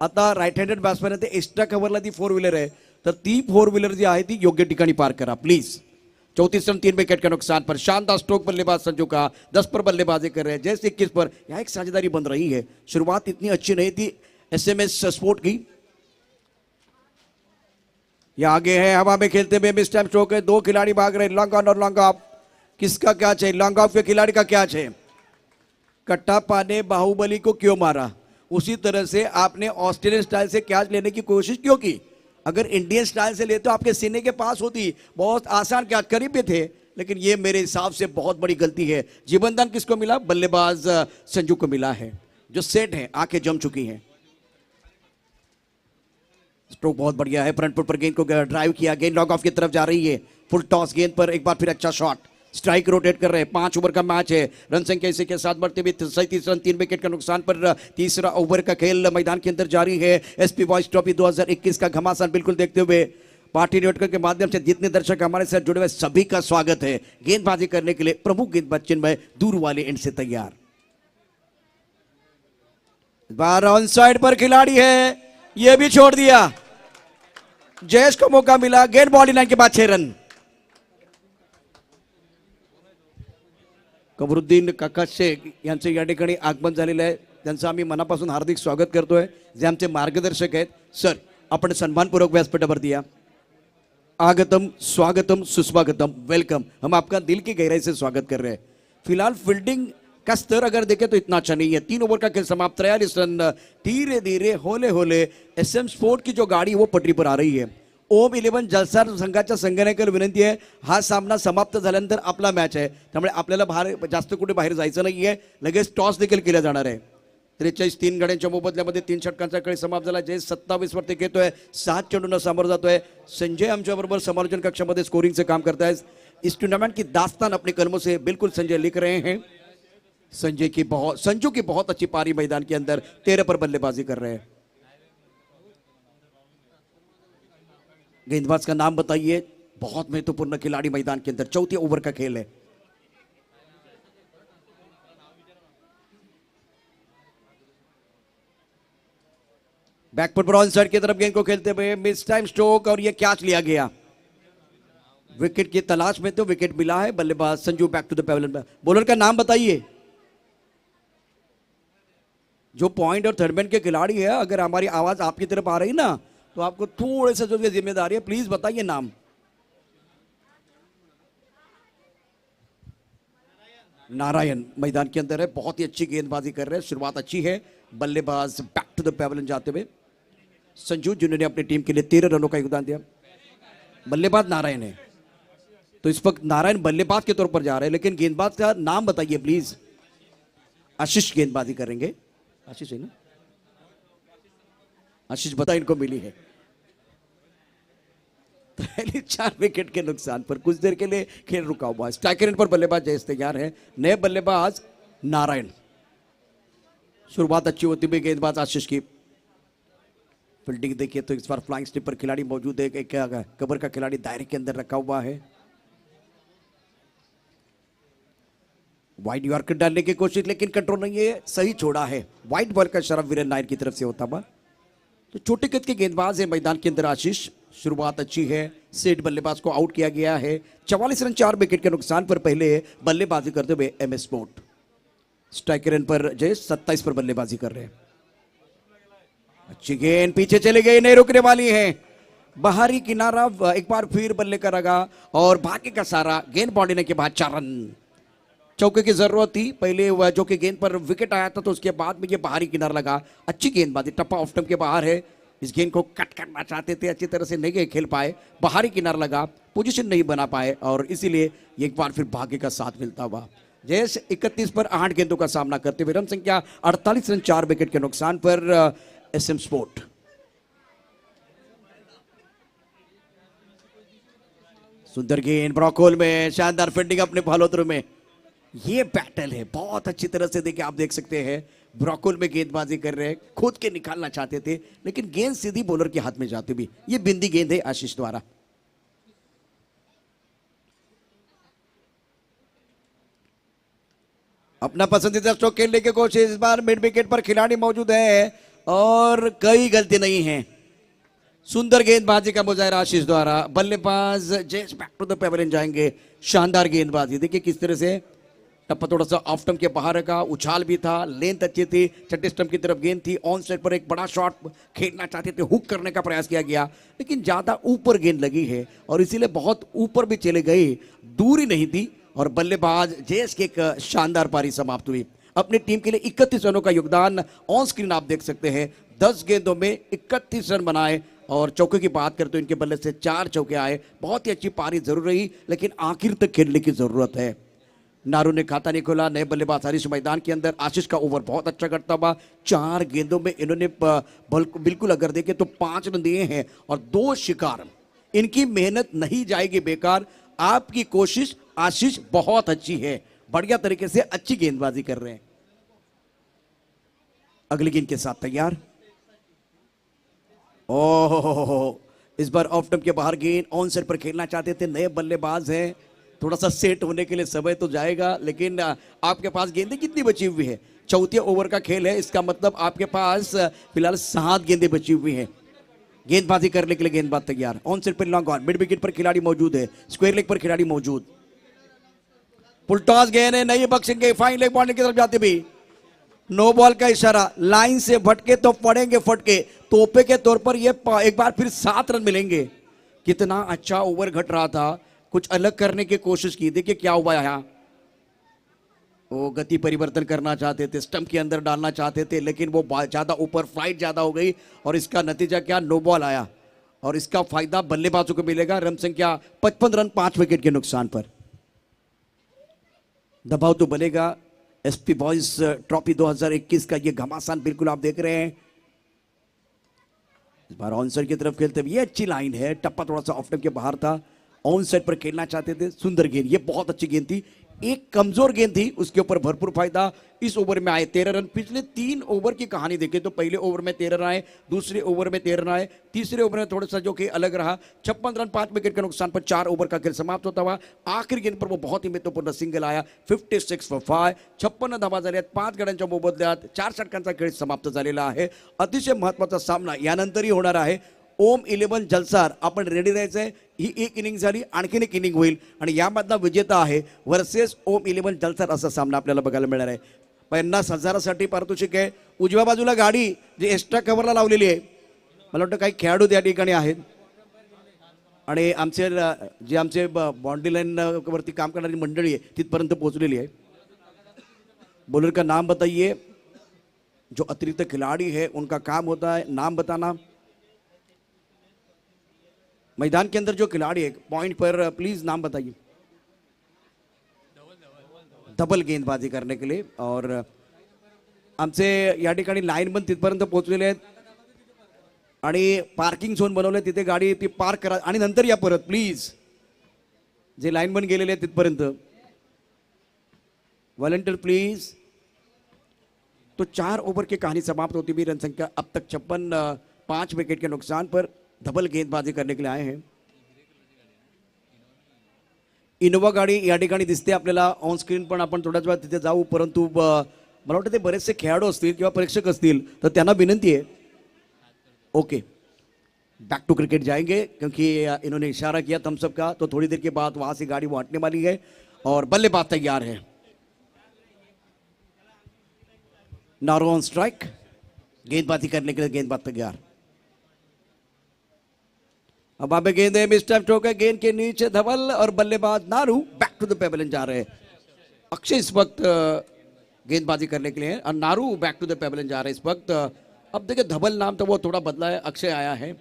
आता राईट हँडेड बॅट्समॅन ते एक्स्ट्रा कव्हरला ती 4 व्हीलर आहे, तर ती 4 व्हीलर जी आहे ती योग्य ठिकाणी पार्क करा प्लीज। 34 रन 3 विकेट के नुकसान पर शानदार स्ट्रोक बल्लेबाज संजू का, 10 पर बल्लेबाजी कर रहे हैं जैसे 21 पर। यहाँ एक साझेदारी बन रही है, शुरुआत इतनी अच्छी नहीं थी एसएमएस स्पोर्ट की। ये आगे है हवा में खेलते हुए मिस टाइम स्ट्रोक है, 2 खिलाड़ी भाग रहे, लॉन्ग ऑन और लॉन्ग ऑफ। किसका क्या चाहिए, लॉन्ग ऑफ के खिलाड़ी का क्या चाहिए। कट्टापा ने बाहुबली को क्यों मारा, उसी तरह से आपने ऑस्ट्रेलियन स्टाइल से कैच लेने की कोशिश क्यों की। अगर इंडियन स्टाइल से ले तो आपके सीने के पास होती, बहुत आसान कैच, करीब भी थे, लेकिन ये मेरे हिसाब से बहुत बड़ी गलती है। जीवनदान किसको मिला, बल्लेबाज संजू को मिला है, जो सेट है, आंखें जम चुकी हैं। स्ट्रोक बहुत बढ़िया है, फ्रंट फुट पर गेंद को ड्राइव किया, गेंद लॉन्ग ऑफ की तरफ जा रही है, फुल टॉस गेंद पर एक बार फिर अच्छा शॉट, स्ट्राइक रोटेट कर रहे हैं। 5 ओवर का मैच है, रन संख्या इसी के साथ बढ़ते हुए 37 रन 3 विकेट का नुकसान पर तीसरा ओवर का खेल मैदान के अंदर जारी है। एसपी बॉयज ट्रॉफी 2021 का घमासान बिल्कुल देखते हुए पार्टी नेटवर्क के माध्यम से जितने दर्शक हमारे साथ जुड़े हुए सभी का स्वागत है। गेंदबाजी करने के लिए प्रमुख गेंदबाज चिन्मय दूर वाले एंड से तैयार। बार ऑन साइड पर खिलाड़ी है, यह भी छोड़ दिया, जयेश को मौका मिला, गेंद बॉडी लाइन के बाद 6 रन। कमरुद्दीन काका शेख यांचं या ठिकाणी आगमन झालेलं आहे, त्यांचं आम्ही मनापासून हार्दिक स्वागत करतोय, जे आमचे मार्गदर्शक आहेत। सर आपण सन्मानपूर्वक व्यासपीठावरती या। आगतम, स्वागतम, सुस्वागतम, वेलकम, हम आपका दिल की गहराई से स्वागत कर रहे हैं। फिलहाल फील्डिंग का स्तर अगर देखें तो इतना अच्छा नहीं है। 3 ओवर का खेल समाप्त, 43 रन। धीरे धीरे होले होले एसएम स्पोर्ट की जो गाड़ी वो पटरी पर आ रही है। ओम 11 जलसार संघाच्या संघटनेकडे विनंती आहे, हा सामना समाप्त झाल्यानंतर आपला मॅच आहे, त्यामुळे आपल्याला जास्त कुठे बाहेर जायचं नाहीये, लगेच टॉस देखील केला जाणार आहे। 43 3 गाड्यांच्या मोबदल्यामध्ये 3 षटकांचा खेळ समाप्त झाला। जय 27 वरती घेतोय, 7 चेंडूंना सामोरं जातोय। संजय आमच्या बरोबर समालोचन कक्षामध्ये स्कोरिंगचं काम करतायत। इस टूर्नामेंट की दास्तान अपने कलमों से बिल्कुल संजय लिख रहे हैं। संजू की बहुत अच्छी पारी मैदान के अंदर 13 पर बल्लेबाजी कर रहे हैं। गेंदबाज का नाम बताइए, बहुत महत्वपूर्ण खिलाड़ी मैदान के अंदर, 4थी ओवर का खेल है। बैकफुट पर ऑन साइड की तरफ गेंद को खेलते हुए मिस टाइम स्ट्रोक और यह कैच लिया गया। विकेट की तलाश में तो विकेट मिला है, बल्लेबाज Sanju back to the pavilion. Bowler का नाम बताइए, जो पॉइंट और थर्ड मैन के खिलाड़ी है, अगर हमारी आवाज आपकी तरफ आ रही ना, तो आपको थोड़े से जो जिम्मेदारी है, प्लीज बताइए नाम। नारायण मैदान के अंदर है, बहुत ही अच्छी गेंदबाजी कर रहे हैं, शुरुआत अच्छी है। बल्लेबाज बैक टू द पेविलियन जाते हुए संजू, जिन्होंने अपनी टीम के लिए 13 रनों का योगदान दिया। बल्लेबाज नारायण है, तो इस वक्त नारायण बल्लेबाज के तौर पर जा रहे हैं, लेकिन गेंदबाज का नाम बताइए प्लीज। आशीष गेंदबाजी करेंगे, आशीष है ना, आशीष बता इनको मिली है। पहले 4 विकेट के नुकसान पर कुछ देर के लिए खेल रुका हुआ है। स्ट्राइकर एंड पर बल्लेबाज जयेश तैयार है, नए बल्लेबाज नारायण। शुरुआत अच्छी होती हुई गेंदबाज आशीष की। फील्डिंग देखिए तो इस बार फ्लाइंग स्टिप पर खिलाड़ी मौजूद है, एक कबर का खिलाड़ी दायरे के अंदर रखा हुआ है। वाइड यॉर्कर डालने की कोशिश, लेकिन कंट्रोल नहीं है, सही छोड़ा है। वाइड बॉल का शरफ वीरेन नायर की तरफ से होता हुआ। तो छोटे कद के गेंदबाज है मैदान के अंदर आशीष, शुरुआत अच्छी है, सेठ बल्लेबाज को आउट किया गया है। 44 रन 4 विकेट के नुकसान पर पहले बल्लेबाजी करते हुए MS स्पोर्ट। स्ट्राइक रन पर जय 27 पर बल्लेबाजी कर रहे हैं। अच्छी गेंद पीछे चली गई, नहीं रुकने वाली है। बाहरी किनारा एक बार फिर बल्ले का रगा और भाग्य का सारा। गेंद बाउंड्री के बाद 4 रन। चौके की जरूरत थी पहले, जो कि गेंद पर विकेट आया था तो उसके बाद में ये बाहरी किनारा लगा। अच्छी गेंदबाजी, टप्पा ऑफ स्टंप के बाहर है। इस गेंद को कट करना चाहते थे, अच्छी तरह से नहीं खेल पाए, बाहरी किनारा लगा, पोजीशन नहीं बना पाए और इसीलिए एक बार फिर भाग्य का साथ मिलता हुआ। जयेश 31 पर 8 गेंदों का सामना करते हुए रन संख्या 48 रन 4 विकेट के नुकसान पर SM स्पोर्ट। सुंदर गेंद ब्रॉकोल में, शानदार फील्डिंग अपने फॉलोथ्रू में। ये बैटल है, बहुत अच्छी तरह से देखिए, आप देख सकते हैं ब्रॉकोल में गेंदबाजी कर रहे हैं, खुद के निकालना चाहते थे लेकिन गेंद सीधी बॉलर के हाथ में जाती भी। ये बिंदी गेंद है आशीष द्वारा। अपना पसंदीदा स्ट्रोक खेलने की कोशिश, इस बार मिड विकेट पर खिलाड़ी मौजूद है और कई गलती नहीं है। सुंदर गेंदबाजी का मुजाहरा आशीष द्वारा। बल्लेबाज Jayesh back to the pavilion जाएंगे। शानदार गेंदबाजी, देखिए किस तरह से टप्पा थोड़ा सा ऑफ स्टंप के बाहर का, उछाल भी था, लेंथ अच्छी थी, छठे स्टंप की तरफ गेंद थी। ऑन साइड पर एक बड़ा शॉट खेलना चाहते थे, हुक करने का प्रयास किया गया लेकिन ज्यादा ऊपर गेंद लगी है और इसीलिए बहुत ऊपर भी चले गए, दूरी नहीं थी और बल्लेबाज जयेश की एक शानदार पारी समाप्त हुई। अपनी टीम के लिए 31 रनों का योगदान ऑन स्क्रीन आप देख सकते हैं। 10 गेंदों में 31 रन बनाए और चौके की बात करते इनके बल्ले से 4 चौके आए। बहुत ही अच्छी पारी जरूर रही लेकिन आखिर तक खेलने की जरूरत है। नारू ने खाता नहीं खोला, नए बल्लेबाज हरीश मैदान के अंदर। आशीष का ओवर बहुत अच्छा करता हुआ, 4 गेंदों में इन्होंने बिल्कुल अगर देखें तो 5 रन दिए हैं और 2 शिकार। इनकी मेहनत नहीं जाएगी बेकार। आपकी कोशिश आशीष बहुत अच्छी है, बढ़िया तरीके से अच्छी गेंदबाजी कर रहे हैं। अगली गेंद के साथ तैयार। ओह, इस बार ऑफ स्टंप के बाहर गेंद, ऑन साइड पर खेलना चाहते थे, नए बल्लेबाज हैं, थोड़ा सा सेट होने के लिए समय तो जाएगा लेकिन आपके पास गेंदें कितनी बची हुई है? चौथे ओवर का खेल है, इसका मतलब आपके पास फिलहाल 7 गेंदें बची हुई हैं। गेंदबाजी करने के लिए गेंदबाज तैयार। ऑन साइड पर लॉन्ग ऑन, मिड विकेट पर खिलाड़ी मौजूद है, स्क्वायर लेग पर खिलाड़ी मौजूद। पुलटॉस गेंद है, नहीं बख्शेंगे, फाइन लेग बाउंड्री की तरफ जाते भी। नो बॉल का इशारा, लाइन से भटके तो पड़ेंगे फटके। तोहफे के तौर पर ये एक बार फिर 7 रन मिलेंगे। कितना अच्छा ओवर घट रहा था, कुछ अलग करने की कोशिश की, देखिए क्या हुआ यहां। वो गति परिवर्तन करना चाहते थे, स्टंप के अंदर डालना चाहते थे लेकिन वो ज्यादा ऊपर, फ्लाइट ज्यादा हो गई और इसका नतीजा क्या, नो बॉल आया और इसका फायदा बल्लेबाजों को मिलेगा। रन संख्या 55 रन 5 विकेट के नुकसान पर। दबाव तो बनेगा। SP बॉयज ट्रॉफी 2021 का ये घमासान बिल्कुल आप देख रहे हैं। इस बार ऑन साइड की तरफ खेलते हुए, ये अच्छी लाइन है, टप्पा थोड़ा सा ऑफ स्टंप के बाहर था, ऑन साइड पर खेलना चाहते थे। सुंदर गेंद, ये बहुत अच्छी गेंद थी, एक कमजोर गेंद थी, उसके ऊपर भरपूर फायदा। इस ओवर में आए 13 रन। पिछले 3 ओवर की कहानी देखें तो पहले ओवर में 13 रन आए, दूसरे ओवर में 13 रन आए, तीसरे ओवर में थोड़ा सा जो कि अलग रहा। 56 रन 5 विकेट के नुकसान पर 4 ओवर का खेल समाप्त होता हुआ। आखिरी गेंद पर वो बहुत ही महत्वपूर्ण सिंगल आया, 56 for 5, 56 धावा झाल्यात, 5 गड्यांच्या मोबदल्यात 4 षटकांचा खेळ समाप्त झालेला आहे। अतिशय महत्त्वाचा सामना यानंतरही होणार आहे। ओम 11 जलसार आपण रेडी राहायचंय। ही एक इनिंग झाली, आणखीन एक इनिंग होईल आणि यामधला विजेता आहे वर्सेस ओम 11 जलसार असा सामना आपल्याला बघायला मिळणार आहे। 50,000साठी पारितोषिक आहे। उजव्या बाजूला गाडी जी एक्स्ट्रा कव्हरला लावलेली आहे, मला वाटतं काही खेळाडू त्या ठिकाणी आहेत आणि आमचे बाउंड्री लाईन वरती काम करणारी मंडळी आहे तिथपर्यंत पोहोचलेली आहे। बॉलर का नाम बताइए, जो अतिरिक्त खिलाड़ी है उनका काम होता है नाम बताना। मैदान के अंदर जो खिलाड़ी है पॉइंट पर प्लीज नाम बताइए। डबल गेंदबाजी करने के लिए और आमचे या ठिकाणी लाईनमन तिथपर्यंत पोहोचलेले आहेत आणि पार्किंग झोन बनवले, तिथे गाडी ती पार्क करा आणि नंतर या परत प्लीज। जे लाईनमन गेलेले आहेत तिथपर्यंत वॉलंटियर प्लीज। तो 4 ओवर की कहानी समाप्त होती हुई रन संख्या अब तक 56, 5 विकेट के नुकसान पर डबल गेंदबाजी करने के लिए आए हैं। इनोवा गाडी या ठिकाणी दिसते आपल्याला ऑन स्क्रीन, पण आपण थोड्याच वेळात तिथे जाऊ, परंतु मला वाटतं ते बरेचसे खेळाडू असतील किंवा प्रेक्षक असतील तर त्यांना विनंती आहे। ओके, बैक टू क्रिकेट जाएंगे क्योंकि इन्होंने इशारा किया थम्स अप का, तो थोड़ी देर के बाद वहां से गाड़ी वो हटने वाली है और बल्लेबाज तैयार है। नारो ऑन स्ट्राइक, गेंदबाजी करने के लिए गेंदबाज तैयार। अब आप गेंद है, मिस्टर स्ट्रोक है, गेंद के नीचे धवल और बल्लेबाज नारू बैक टू द पेवेलियन जा रहे हैं। अक्षय इस वक्त गेंदबाजी करने के लिए और नारू बैक टू द पेवेलियन जा रहे हैं इस वक्त। अब देखिए धवल नाम तो वो थोड़ा बदला है, अक्षय आया है,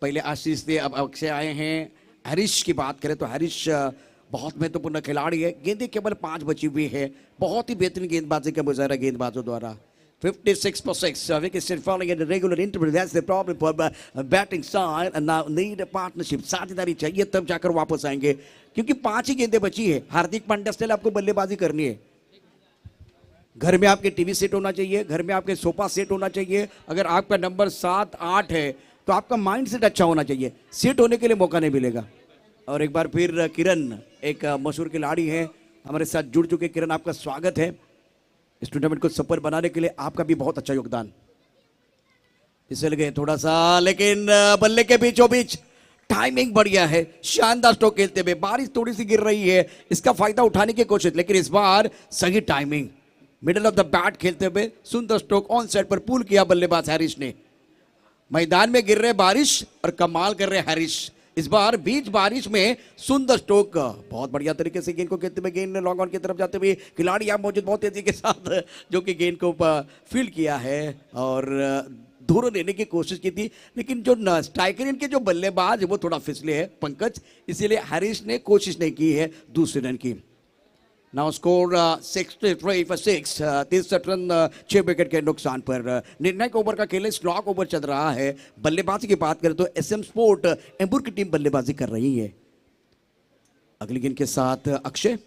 पहले आशीष थे, अब अक्षय आए हैं। हरीश की बात करें तो हरीश बहुत महत्वपूर्ण खिलाड़ी है, गेंदें केवल 5 बची हुई है, बहुत ही बेहतरीन गेंदबाजी का मुजाहरा गेंदबाजों द्वारा। 56 for 6. Wicket still falling at the regular interval. That's the problem for batting side. And now need a partnership. साझेदारी चाहिए तब जाकर वापस आएंगे, क्योंकि 5 ही गेंदें बची है। हार्दिक पांड्या स्टाइल आपको बल्लेबाजी करनी है। घर में आपके टीवी सेट होना चाहिए, घर में आपके सोफा सेट होना चाहिए। अगर आपका नंबर 7, 8 है तो आपका माइंड सेट अच्छा होना चाहिए, सेट होने के लिए मौका नहीं मिलेगा। और एक बार फिर किरण, एक मशहूर खिलाड़ी है, हमारे साथ जुड़ चुके। किरण, आपका स्वागत है। इस टूर्नामेंट को सफल बनाने के लिए आपका भी बहुत अच्छा योगदान। फिसल गए थोड़ा सा, लेकिन बल्ले के बीचों बीच टाइमिंग बढ़िया है, शानदार स्ट्रोक खेलते हुए। बारिश थोड़ी सी गिर रही है, इसका फायदा उठाने की कोशिश, लेकिन इस बार सही timing, middle of the bat खेलते हुए सुंदर स्ट्रोक ऑन साइड पर पुल किया बल्लेबाज हैरिस ने। मैदान में गिर रहे बारिश और कमाल कर रहे हैरिस। इस बार बीच बारिश में सुंदर स्ट्रोक, बहुत बढ़िया तरीके से गेंद को खेलते हुए, गेंद लॉन्ग ऑन की तरफ जाते हुए खिलाड़ी यहाँ मौजूद बहुत तेजी के साथ, जो कि गेंद को फील्ड किया है और दूर लेने की कोशिश की थी, लेकिन जो स्ट्राइकर इनके जो बल्लेबाज है वो थोड़ा फिसले है पंकज, इसीलिए हैरिस ने कोशिश नहीं की है दूसरे रन की। Now score 63 for 6, 63 run 6 wicket के नुकसान पर। निर्णायक ओवर का खेल स्लॉग ओवर चल रहा है। बल्लेबाजी की बात करें तो एसएम स्पोर्ट एम्बुर की टीम बल्लेबाजी कर रही है। अगली गेंद के साथ अक्षय,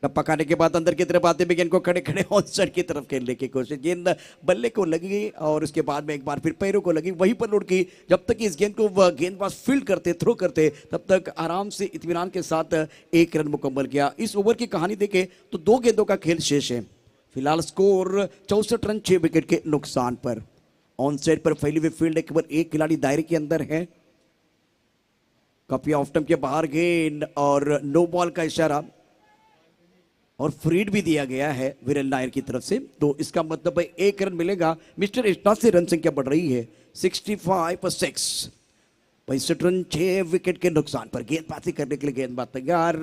टप्पा खाने के बाद अंदर की तरफ आते हुए गेंद को खड़े खड़े ऑन साइड की तरफ खेलने की कोशिश, गेंद बल्ले को लगी और उसके बाद में एक बार फिर पैरों को लगी, वहीं पर लौट की। जब तक इस गेंद को गेंदबाज फील्ड करते, थ्रो करते, तब तक आराम से इत्मीनान के साथ 1 रन मुकम्मल किया। इस ओवर की कहानी देखें तो 2 गेंदों का खेल शेष है। फिलहाल स्कोर 64 रन 6 विकेट के नुकसान पर। ऑन साइड पर फैली हुई फील्ड है, केवल एक खिलाड़ी दायरे के अंदर है। काफी ऑफ स्टंप के बाहर गेंद और नो बॉल का इशारा और फ्रीड भी दिया गया है वीरेन नायर की तरफ से, तो इसका मतलब है 1 रन मिलेगा। मिस्टर इस्टास से रन संख्या बढ़ रही है 65 for 6, 65 रन 6 विकेट के नुकसान पर। गेंदबाजी करने के लिए गेंदबाज तैयार।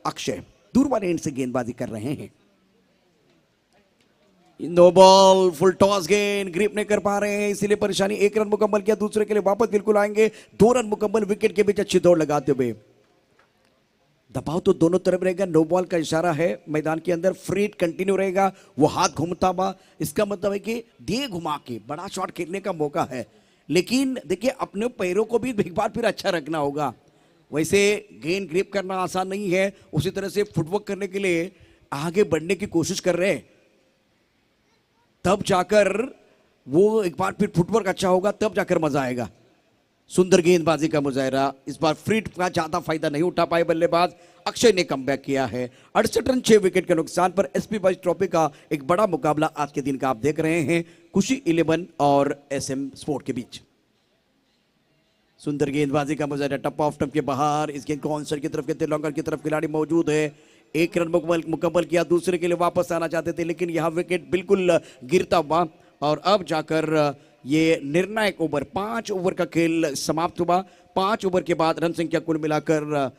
अक्षय दूर वाले एंड से गेंदबाजी कर रहे हैं। नो बॉल, फुल टॉस, गेंद ग्रिप नहीं कर पा रहे हैं, इसीलिए परेशानी। 1 रन मुकम्मल किया, दूसरे के लिए वापस बिल्कुल आएंगे। 2 रन मुकम्मल, विकेट के बीच अच्छी दौड़ लगाते हुए। दबाव तो दोनों तरफ रहेगा, नो बॉल का इशारा है मैदान के अंदर, फ्रीड कंटिन्यू रहेगा, वो हाथ घूमता हुआ, इसका मतलब है कि दिए घुमा के बड़ा शॉट खेलने का मौका है। लेकिन देखिए अपने पैरों को भी एक बार फिर अच्छा रखना होगा। वैसे गेंद ग्रिप करना आसान नहीं है, उसी तरह से फुटवर्क करने के लिए आगे बढ़ने की कोशिश कर रहे हैं, तब जाकर वो एक बार फिर फुटवर्क अच्छा होगा, तब जाकर मजा आएगा। सुंदर गेंदबाजी का मुजाहरा। इस बार फ्रीड का ज्यादा फायदा नहीं उठा पाए बल्लेबाज। अक्षय ने कमबैक किया है। 68 रन 6 विकेट के नुकसान पर एसपी बाइज ट्रॉफी का एक बड़ा मुकाबला आज के दिन का आप देख रहे हैं, खुशी 11 और एसएम स्पोर्ट के बीच। सुंदर गेंदबाजी का मुजाहरा, टप्पा ऑफ टप के बाहर, इस गेंद को ऑनसाइड की तरफ के लॉन्गर की तरफ खिलाड़ी मौजूद है। 1 रन मुकम्मल किया, दूसरे के लिए वापस आना चाहते थे, लेकिन यहां विकेट बिल्कुल गिरता हुआ और अब जाकर ये निर्णायक ओवर, 5 ओवर का खेल समाप्त हुआ। 5 ओवर के बाद रन संख्या कुल मिलाकर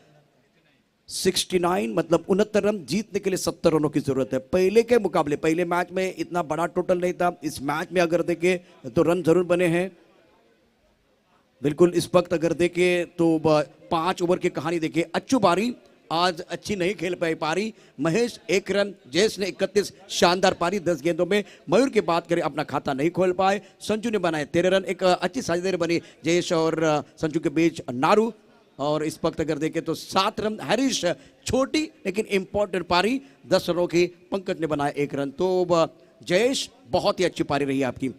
69, मतलब 69 रन। जीतने के लिए 70 रनों की जरूरत है। पहले के मुकाबले, पहले मैच में इतना बड़ा टोटल नहीं था, इस मैच में अगर देखें तो रन जरूर बने हैं बिल्कुल। इस वक्त अगर देखें तो 5 ओवर की कहानी देखें, अच्छू बारी आज अच्छी नहीं खेल पारी। महेश 1 रन, जयेश ने 31, शानदार पारी 10 गेंदों में। मयूर की बात करें अपना खाता नहीं खोल पाए। संजू ने बनाए 13 रन, एक अच्छी साझेदारी बनी जयेश और संजू के बीच। नारू और इस वक्त अगर देखें तो 7 रन। हरीश छोटी लेकिन इंपॉर्टेंट पारी 10 रनों की, पंकज ने बनाया 1 रन। तो जयेश बहुत ही अच्छी पारी रही आपकी।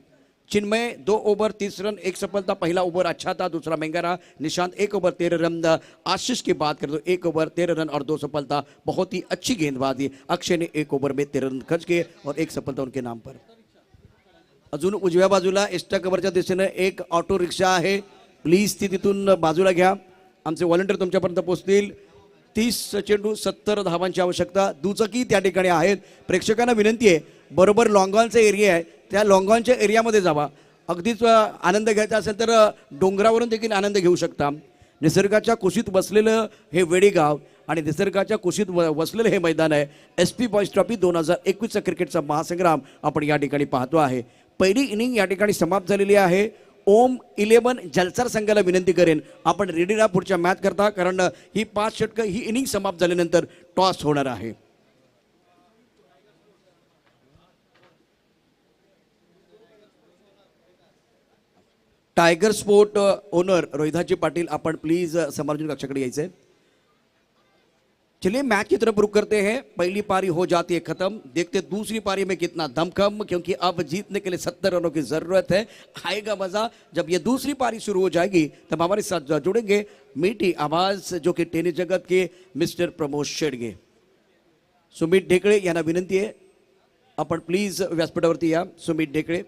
चिन्मय 2 ओवर 30 रन 1 सफलता, पहला ओवर अच्छा था, दूसरा महंगा रहा। Nishant 1 over 13 run. आशीष की बात करें तो 1 ओवर 13 रन और 2 सफलता, बहुत ही अच्छी गेंदबाजी। अक्षय ने 1 ओवर में 13 रन खर्च किए और 1 सफलता उनके नाम पर। अजून उजव्या बाजूला एस्टा कव्हरच्या दिशेने एक ऑटो रिक्षा आहे, प्लीज ती तिथून बाजूला घ्या. आमचे व्हॉलंटियर तुमच्यापर्यंत पोहोचतील. 30 चेंडू 70 धावांची आवश्यकता. दुचाकी त्या ठिकाणी आहेत. प्रेक्षकांना विनंती आहे, बरोबर लॉंगॉनचा एरिया आहे, त्या लॉंगॉनच्या एरियामध्ये जावा. अगदीच आनंद घ्यायचा असेल तर डोंगरावरून देखील आनंद घेऊ शकता. निसर्गाच्या कुशीत बसलेलं हे वेडेगाव आणि निसर्गाच्या कुशीत वसलेलं हे मैदान आहे. SP बॉयज ट्रॉफी 2021चा क्रिकेटचा महासंग्राम आपण या ठिकाणी पाहतो आहे. पहिली इनिंग या ठिकाणी समाप्त झालेली आहे. ओम 11 जलसर संघाला विनंती करेन, आपण रेडी राहा पुढच्या मॅच करता, कारण ही 5 षटकं ही इनिंग समाप्त झाल्यानंतर टॉस होणार आहे. टायगर स्पोर्ट ओनर रोहिदाजी पाटिल, आपण प्लीज समालोचन कक्षाकडे यायचंय. चलिए मैच की तरफ रुख करते हैं. पहली पारी हो जाती है खत्म, देखते दूसरी पारी में कितना दमखम, क्योंकि अब जीतने के लिए 70 रनों की जरूरत है. आएगा मजा जब ये दूसरी पारी शुरू हो जाएगी. तब हमारे साथ जुड़ेंगे मीठी आवाज जो कि टेनिस जगत के मिस्टर प्रमोद शेडगे. सुमित ढेकळे यांना विनंती आहे, आपण प्लीज व्यासपीठावरती या. सुमित ढेकळे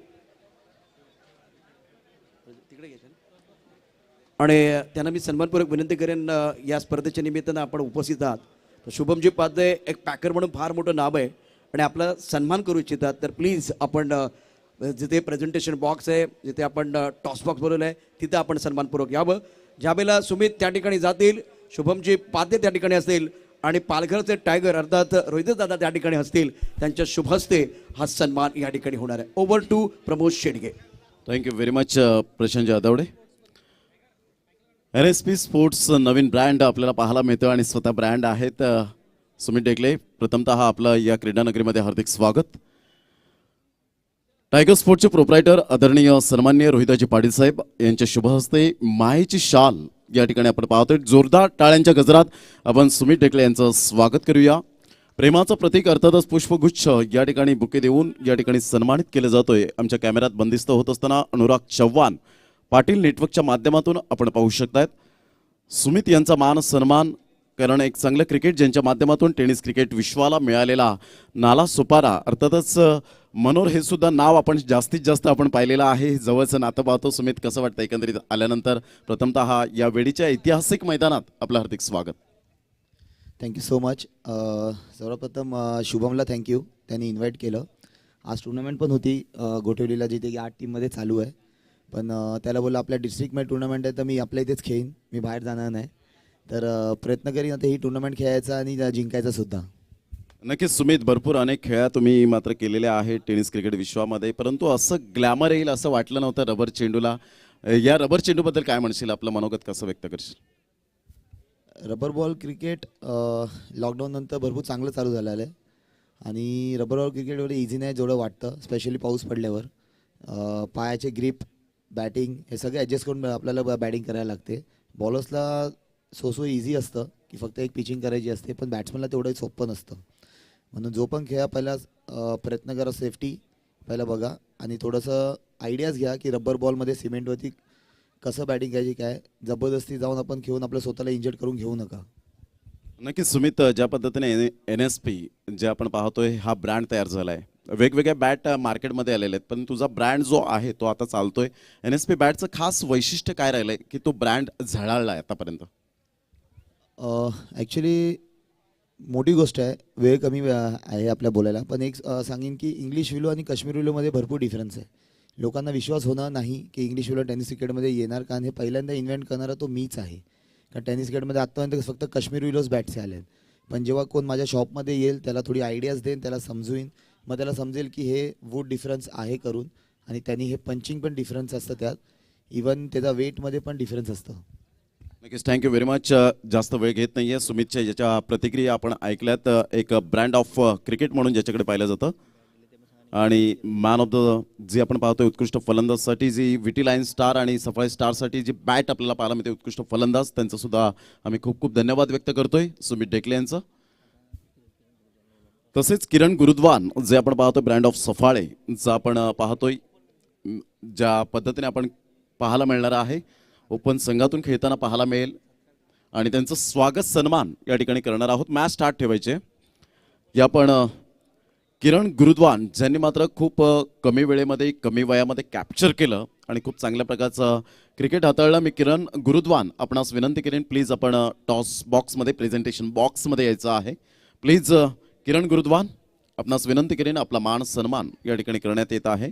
आणि त्यांना मी सन्मानपूर्वक विनंती करेन, या स्पर्धेच्या निमित्तानं आपण उपस्थित आहात. तर शुभमजी पाध्ये एक पॅकर म्हणून फार मोठं नाव आहे आणि आपला सन्मान करू इच्छितात, तर प्लीज आपण जिथे प्रेझेंटेशन बॉक्स आहे, जिथे आपण टॉस बॉक्स बोलवलं आहे, तिथे आपण सन्मानपूर्वक यावं. ज्यावेळेला सुमित त्या ठिकाणी जातील, शुभमजी पाध्ये त्या ठिकाणी असतील आणि पालघरचे टायगर अर्थात रोहित दादा त्या ठिकाणी असतील, त्यांच्या शुभ हस्ते हा सन्मान या ठिकाणी होणार आहे. Over to Pramod Shedge. Thank you very much Prashant जाधवडे. NSP स्पोर्ट्स नवीन ब्रँड आपल्याला पाहायला मिळतो आणि स्वतः ब्रँड आहेत. सुमित ढेकळे, प्रथमतः आपलं या क्रीडानगरीमध्ये हार्दिक स्वागत. टायगर स्पोर्ट्सचे प्रोप्रायटर आदरणीय सन्माननीय रोहिदाजी पाटील साहेब यांच्या शुभ हस्ते मायेची शाल या ठिकाणी आपण पाहतोय. जोरदार टाळ्यांच्या गजरात आपण सुमित ढेकळे यांचं स्वागत करूया. प्रेमाचं प्रतीक अर्थातच पुष्पगुच्छ या ठिकाणी बुके देऊन या ठिकाणी सन्मानित केलं जातोय. आमच्या कॅमेऱ्यात बंदिस्त होत असताना अनुराग चव्हाण पाटील नेटवर्कच्या माध्यमातून आपण पाहू शकतायत. सुमित यांचा मान सन्मान कारण एक चांगलं क्रिकेट ज्यांच्या माध्यमातून टेनिस क्रिकेट विश्वाला मिळालेला नाला सुपारा, अर्थातच मनोर हे सुद्धा नाव आपण जास्तीत जास्त आपण पाहिलेलं आहे. जवळचं नातं पाहतो. सुमित, कसं वाटतं एकंदरीत आल्यानंतर? प्रथमतः या वेळीच्या ऐतिहासिक मैदानात आपलं हार्दिक स्वागत. Thank you so much. सर्वप्रथम शुभमला थँक्यू, त्यांनी इन्व्हाइट केलं. आज टुर्नामेंट पण होती गोठवलीला, जिथे की 8 टीममध्ये चालू आहे. पण त्याला बोललं आपल्या डिस्ट्रिक्टमध्ये टुर्नामेंट आहे तर मी आपल्या इथेच खेळीन, मी बाहेर जाणार नाही. तर प्रयत्न करीन आता ही टुर्नामेंट खेळायचा आणि जिंकायचा सुद्धा. नक्कीच सुमित, भरपूर अनेक खेळा तुम्ही मात्र केलेल्या आहेत टेनिस क्रिकेट विश्वामध्ये, परंतु असं ग्लॅमर येईल असं वाटलं नव्हतं रबर चेंडूला. या रबर चेंडूबद्दल काय म्हणशील? आपलं मनोगत कसं व्यक्त करशील? रबर बॉल क्रिकेट लॉकडाऊननंतर भरपूर चांगलं चालू झालेलं आहे आणि रबर बॉल क्रिकेट एवढं इझी नाही जेवढं वाटतं, स्पेशली पाऊस पडल्यावर. पायाचे ग्रीप, बॅटिंग हे सगळं ॲडजस्ट करून आपल्याला बॅटिंग करायला लागते. बॉलर्सला सो इझी असतं की फक्त एक पिचिंग करायची असते, पण बॅट्समनला तेवढं सोपं नसतं. म्हणून जो पण खेळा पहिला प्रयत्न करा, सेफ्टी पहिला बघा आणि थोडंसं आयडियाज घ्या की रबर बॉलमध्ये सिमेंटवरती कसं बॅटिंग करायची, काय जबरदस्ती जाऊन आपण खेळून आपलं स्वतःला इंजर्ड करून घेऊ नका. नक्कीच सुमित, ज्या पद्धतीने NSP जे आपण पाहतोय हा ब्रँड तयार झाला आहे, वेगवेगळ्या बॅट मार्केटमध्ये आलेले आहेत, पण तुझा ब्रँड जो आहे तो आता चालतोय. NSP बॅटचं खास वैशिष्ट्य काय राहिलं आहे की तो ब्रँड झळाळला आहे आतापर्यंत? ॲक्च्युली मोठी गोष्ट आहे, वेळ कमी आहे आपल्या बोलायला, पण एक सांगेन की इंग्लिश विलो आणि काश्मीर विलोमध्ये भरपूर डिफरन्स आहे. लोकांना विश्वास होणार नाही की इंग्लिश विलो टेनिस क्रिकेटमध्ये येणार, कारण हे पहिल्यांदा इन्व्हेंट करणारा तो मीच आहे. कारण टेनिस क्रिकेटमध्ये आत्तापर्यंत फक्त काश्मीर विलोज बॅट्स आले आहेत. पण जेव्हा कोण माझ्या शॉपमध्ये येईल त्याला थोडी आयडियाज देईन, त्याला समजवीन, मग त्याला समजेल की हे वूड डिफरन्स आहे करून, आणि त्यांनी हे पंचिंग पण डिफरन्स असतं त्यात, इवन त्याचा वेटमध्ये पण डिफरन्स असतं. नक्कीच, थँक्यू व्हेरी मच. जास्त वेळ घेत नाही आहे. सुमितच्या ज्याच्या प्रतिक्रिया आपण ऐकल्यात, एक ब्रँड ऑफ क्रिकेट म्हणून ज्याच्याकडे पाहिलं जातं आणि मॅन ऑफ द जे आपण पाहतोय उत्कृष्ट फलंदाजसाठी जी विटी लाईन स्टार आणि सफाई स्टारसाठी जी बॅट आपल्याला पाहायला मिळते उत्कृष्ट फलंदाज, त्यांचं सुद्धा आम्ही खूप खूप धन्यवाद व्यक्त करतोय सुमित ढेकले यांचं. तसेच किरण गुरुद्वान जे आपण पाहतोय ब्रँड ऑफ सफाळे चं आपण पाहतोय, ज्या पद्धतीने आपण पाहायला मिळणार आहे ओपन संघातून खेळताना पाहायला मिळेल आणि त्यांचं स्वागत सन्मान या ठिकाणी करणार आहोत. मॅच स्टार्ट ठेवायचे या पण किरण गुरुद्वान ज्यांनी मात्र खूप कमी वेळेमध्ये कमी वयामध्ये कॅप्चर केलं आणि खूप चांगल्या प्रकारचं क्रिकेट हाताळलं. मी किरण गुरुद्वान आपणास विनंती करेन, प्लीज आपण टॉस बॉक्समध्ये प्रेझेंटेशन बॉक्समध्ये यायचं आहे. प्लीज किरण गुरुद्वान आपणास विनंती करेन, आपला मान सन्मान या ठिकाणी करण्यात येत आहे.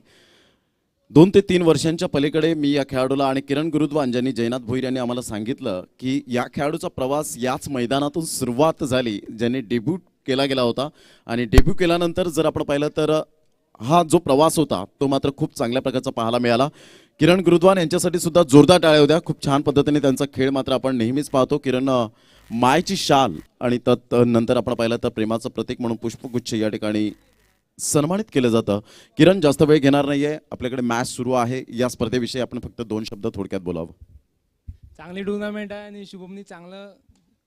2 ते 3 वर्षांच्या पलीकडे मी या खेळाडूला आणि किरण गुरुद्वान ज्यांनी जयनाथ भोईर यांनी आम्हाला सांगितलं की या खेळाडूचा प्रवास याच मैदानातून सुरुवात झाली ज्यांनी डेब्यूट केला गेला होता आणि डेब्यू केल्यानंतर जर आपण पाहिलं तर हा जो प्रवास होता तो मात्र खूप चांगल्या प्रकारचा पाहायला मिळाला. किरण गुरुद्वान यांच्यासाठी सुद्धा जोरदार टाळ्या होत्या. खूप छान पद्धतीने त्यांचा खेळ मात्र आपण नेहमीच पाहतो. किरण मायची शाल आणि नंतर आपण पाहिलं तर प्रेमाचं प्रतीक म्हणून पुष्पगुच्छ या ठिकाणी सन्मानित केलं जातं. किरण जास्त वेळ घेणार नाहीये, आपल्याकडे मॅच सुरू आहे. या स्पर्धेविषयी आपण फक्त 2 शब्द थोडक्यात बोलावं. चांगली टुर्नामेंट आहे आणि शुभमनी चांगलं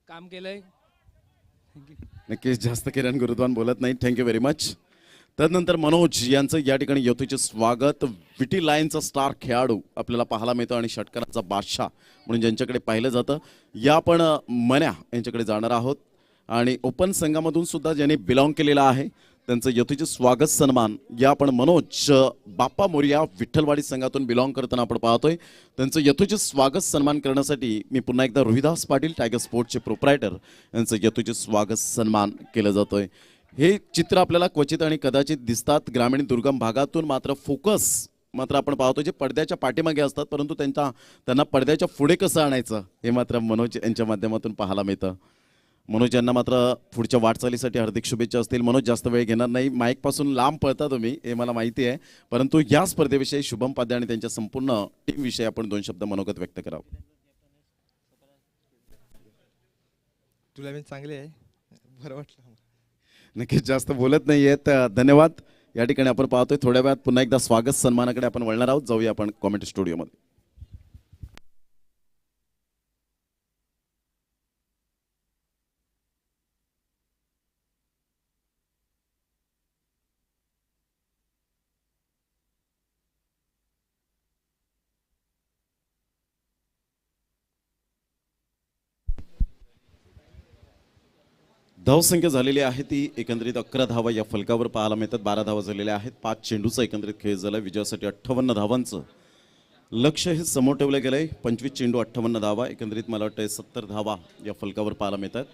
काम केलंय. नक्कीच जास्त किरण गुरुद्वान बोलत नाही. Thank you very much. तदनंतर मनोज यांचं या ठिकाणी यथोचित स्वागत. विटी लायनचा स्टार खेळाडू आपल्याला पाहायला मिळतो आणि षटकाराचा बादशाह म्हणून ज्यांच्याकडे पाहिलं जातं या आपण मन्या यांच्याकडे जाणार आहोत आणि ओपन संघामधून सुद्धा ज्यांनी बिलॉंग केलेला आहे त्यांचं यथोचित स्वागत सन्मान या आपण मनोज बाप्पा मोरिया विठ्ठलवाडी संघातून बिलॉंग करताना आपण पाहतोय. त्यांचं यथोचित स्वागत सन्मान करण्यासाठी मी पुन्हा एकदा रोहिदास पाटील टायगर स्पोर्ट्सचे प्रोप्रायटर यांचं यथोचित स्वागत सन्मान केलं जातोय. हे चित्र आपल्याला क्वचित आणि कदाचित दिसतात ग्रामीण दुर्गम भागातून, मात्र फोकस मात्र आपण पाहतो जे पडद्याच्या पाठीमागे असतात, परंतु त्यांना पडद्याच्या पुढे कसं आणायचं हे मात्र मनोज यांच्या माध्यमातून पाहायला मिळतं. मनोज यांना मात्र पुढच्या वाटचालीसाठी हार्दिक शुभेच्छा असतील. मनोज जास्त वेळ घेणार नाही, माईकपासून लांब पळता तुम्ही हे मला माहिती आहे, परंतु या स्पर्धेविषयी शुभम पाद्य आणि त्यांच्या संपूर्ण टीमविषयी आपण 2 शब्द मनोगत व्यक्त करावं. तुला मी चांगले आहे, बरं वाटलं. नक्कीच जास्त बोलत नाही आहेत. धन्यवाद. या ठिकाणी आपण पाहतोय थोड्या वेळात पुन्हा एकदा स्वागत सन्मानाकडे आपण वळणार आहोत. जाऊया आपण कॉमेंट स्टुडिओमध्ये. धावसंख्या झालेली आहे ती एकंदरीत 11 धावा या फलकावर पाहायला मिळतात. 12 धावा झालेल्या आहेत. 5 चेंडूचा एकंदरीत खेळ झाला. विजयासाठी 58 धावांचं लक्ष हे समोर ठेवलं गेलंय. 25 चेंडू 58 धावा एकंदरीत मला वाटतं 70 धावा या फलकावर पाहायला मिळतात.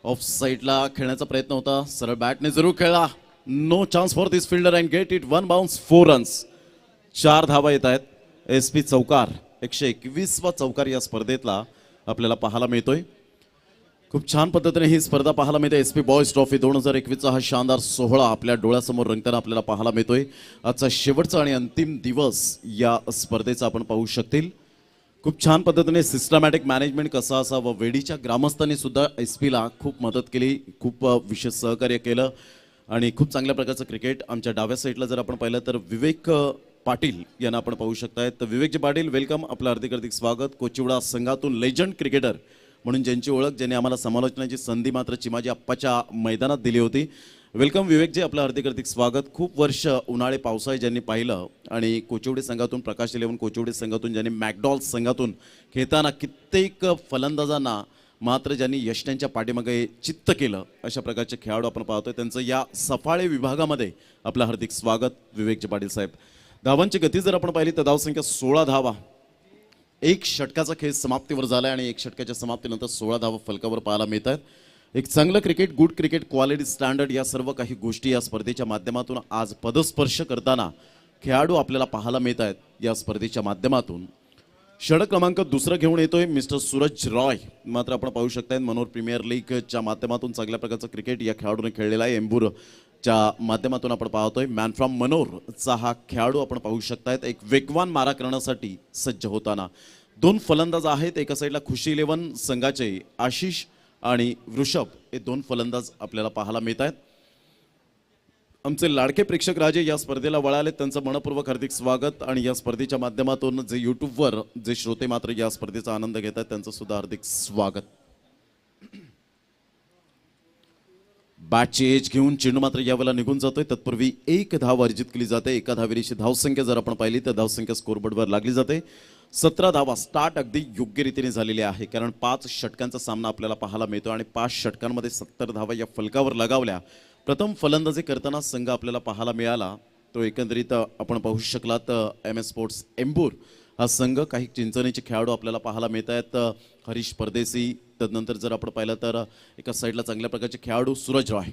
ऑफ साईडला खेळण्याचा प्रयत्न होता, सरळ बॅटने जरूर खेळला. No chance for this fielder and get it 1 bounce 4 runs. 4 धावा येत आहेत. SP चौकार 121वा चौकार या स्पर्धेतला आपल्याला पाहायला मिळतोय. खूप छान पद्धतीने ही स्पर्धा पाहायला मिळते. SP बॉयज ट्रॉफी 2021चा हा शानदार सोहळा आपल्या डोळ्यासमोर रंगताना आपल्याला पाहायला मिळतोय. आजचा शेवटचा आणि अंतिम दिवस या स्पर्धेचा आपण पाहू शकतील. खूप छान पद्धतीने सिस्टमॅटिक मॅनेजमेंट कसं असावं, वेडीच्या ग्रामस्थांनी सुद्धा SPला खूप मदत केली, खूप विशेष सहकार्य केलं आणि खूप चांगल्या प्रकारचं क्रिकेट. आमच्या डाव्या साईडला जर आपण पाहिलं तर विवेक पाटील यांना आपण पाहू शकताय. तर विवेकजी पाटील वेलकम, आपलं हार्दिक स्वागत. कोचिवडा संघातून लेजंड क्रिकेटर म्हणून ज्यांची ओळख, ज्यांनी आम्हाला समालोचनाची संधी मात्र चिमाजी आप्पाच्या मैदानात दिली होती. वेलकम विवेकजी, आपलं हार्दिक स्वागत. खूप वर्ष उन्हाळे पावसाळे ज्यांनी पाहिलं आणि कोचिवडे संघातून, प्रकाश 11 कोचिवडे संघातून ज्यांनी मॅकडॉल्स संघातून खेळताना कित्येक फलंदाजांना मात्र ज्यांनी यष्ट्यांच्या पाठीमागे चित्त केलं, अशा प्रकारचे खेळाडू आपण पाहतोय. त्यांचं या सफाळे विभागामध्ये आपलं हार्दिक स्वागत विवेकजी पाटील साहेब. धावांची गती जर आपण पाहिली तर धावसंख्या 16 धावा. 1 षटकाचा खेळ समाप्तीवर झाला आणि 1 षटकाच्या समाप्तीनंतर 16 धावा फलकावर पाहायला मिळतात. एक चांगलं cricket, good cricket, quality standard या सर्व काही गोष्टी या स्पर्धेच्या माध्यमातून आज पदस्पर्श करताना खेळाडू आपल्याला पाहायला मिळत आहेत. या स्पर्धेच्या माध्यमातून षटक क्रमांक 2 घेऊन येतोय मिस्टर सूरज रॉय. मात्र आपण पाहू शकताय मनोर प्रीमियर लीगच्या माध्यमातून चांगल्या प्रकारचं क्रिकेट या खेळाडूने खेळलेला आहे. एम्बूरच्या माध्यमातून आपण पाहतोय. मॅन फ्रॉम मनोरचा हा खेळाडू आपण पाहू शकतायत एक वेगवान मारा करण्यासाठी सज्ज होताना. 2 फलंदाज आहेत. एका साईडला खुशी 11 संघाचे आशिष आणि वृषभ हे 2 फलंदाज आपल्याला पाहायला मिळत आहेत. आमचे लाडके प्रेक्षक राजे या स्पर्धेला वळाले, त्यांचं मनपूर्वक हार्दिक स्वागत. आणि या स्पर्धेच्या माध्यमातून जे यूट्यूबवर जे श्रोते मात्र या स्पर्धेचा आनंद घेतात त्यांचं सुद्धा हार्दिक स्वागत. बॅटची एज घेऊन चेंडू मात्र यावेळेला निघून जातोय. तत्पूर्वी 1 धाव अर्जित केली जाते. एका धावेची धावसंख्या जर आपण पाहिली तर धावसंख्या स्कोरबोर्डवर लागली जाते. 17 धावा. स्टार्ट अगदी योग्य रीतीने झालेली आहे, कारण 5 षटकांचा सामना आपल्याला पाहायला मिळतो आणि 5 षटकांमध्ये 70 धावा या फलकावर लगावल्या. प्रथम फलंदाजी करताना संघ आपल्याला पाहायला मिळाला तो एकंदरीत आपण पाहू शकलात MS स्पोर्ट्स एम्बूर हा संघ काही चिंचणीचे खेळाडू आपल्याला पाहायला मिळत आहेत. हरीश परदेसी, तदनंतर जर आपण पाहिलं तर एका साईडला चांगल्या प्रकारचे खेळाडू सूरज रॉय.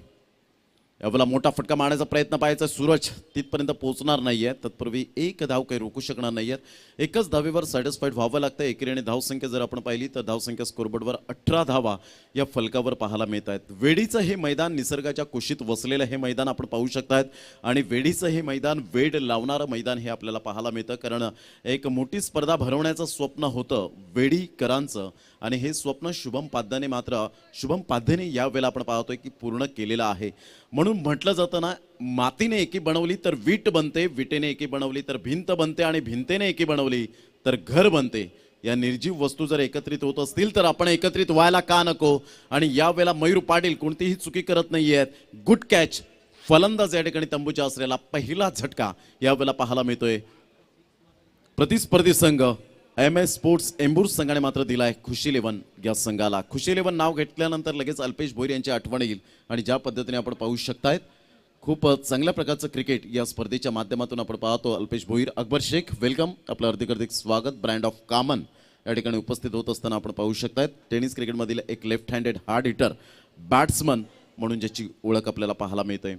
यावेळेला मोठा फटका मारण्याचा प्रयत्न पाहायचा, सूरज तिथपर्यंत पोहोचणार नाहीये. तत्पूर्वी एक धाव काही रोखू शकणार नाहीयेत. एकच धावेवर सॅटिस्फाईड व्हावं लागतं. एकेरीने धावसंख्या जर आपण पाहिली तर धावसंख्या स्कोरबोर्डवर 18 धावा या फलकावर पाहायला मिळत आहेत. वेडीचं हे मैदान निसर्गाच्या कुशीत वसलेलं हे मैदान आपण पाहू शकतायत आणि वेडीचं हे मैदान वेड लावणारं मैदान हे आपल्याला पाहायला मिळतं. कारण एक मोठी स्पर्धा भरवण्याचं स्वप्न होतं वेडीकरांचं आणि हे स्वप्न शुभम पाध्येने यावेळेला आपण पाहतोय की पूर्ण केलेलं आहे. म्हणून म्हटलं जातं ना, मातीने एकी बनवली तर वीट बनते, विटेने एकी बनवली तर भिंत बनते आणि भिंतेने एकी बनवली तर घर बनते. या निर्जीव वस्तू जर एकत्रित होत असतील तर आपण एकत्रित व्हायला का नको. आणि यावेळेला मयूर पाटील कोणतीही चुकी करत नाहीयेत. गुड कॅच, फलंदाज या ठिकाणी तंबूच्या असलेला पहिला झटका यावेळेला पाहायला मिळतोय. प्रतिस्पर्धी संघ MS स्पोर्ट्स एम्बूर संघाने मात्र दिलाय खुशी 11 या संघाला. खुशी 11 नाव घेतल्यानंतर लगेच अल्पेश भोईर यांची आठवण येईल आणि ज्या पद्धतीने आपण पाहू शकतायत खूप चांगल्या प्रकारचं क्रिकेट या स्पर्धेच्या माध्यमातून आपण पाहतो. अल्पेश भोईर, अकबर शेख, वेलकम, आपलं हार्दिक स्वागत. ब्रँड ऑफ कॉमन या ठिकाणी उपस्थित होत असताना आपण पाहू शकतायत टेनिस क्रिकेटमधील एक left handed hard hitter batsman म्हणून ज्याची ओळख आपल्याला पाहायला मिळते.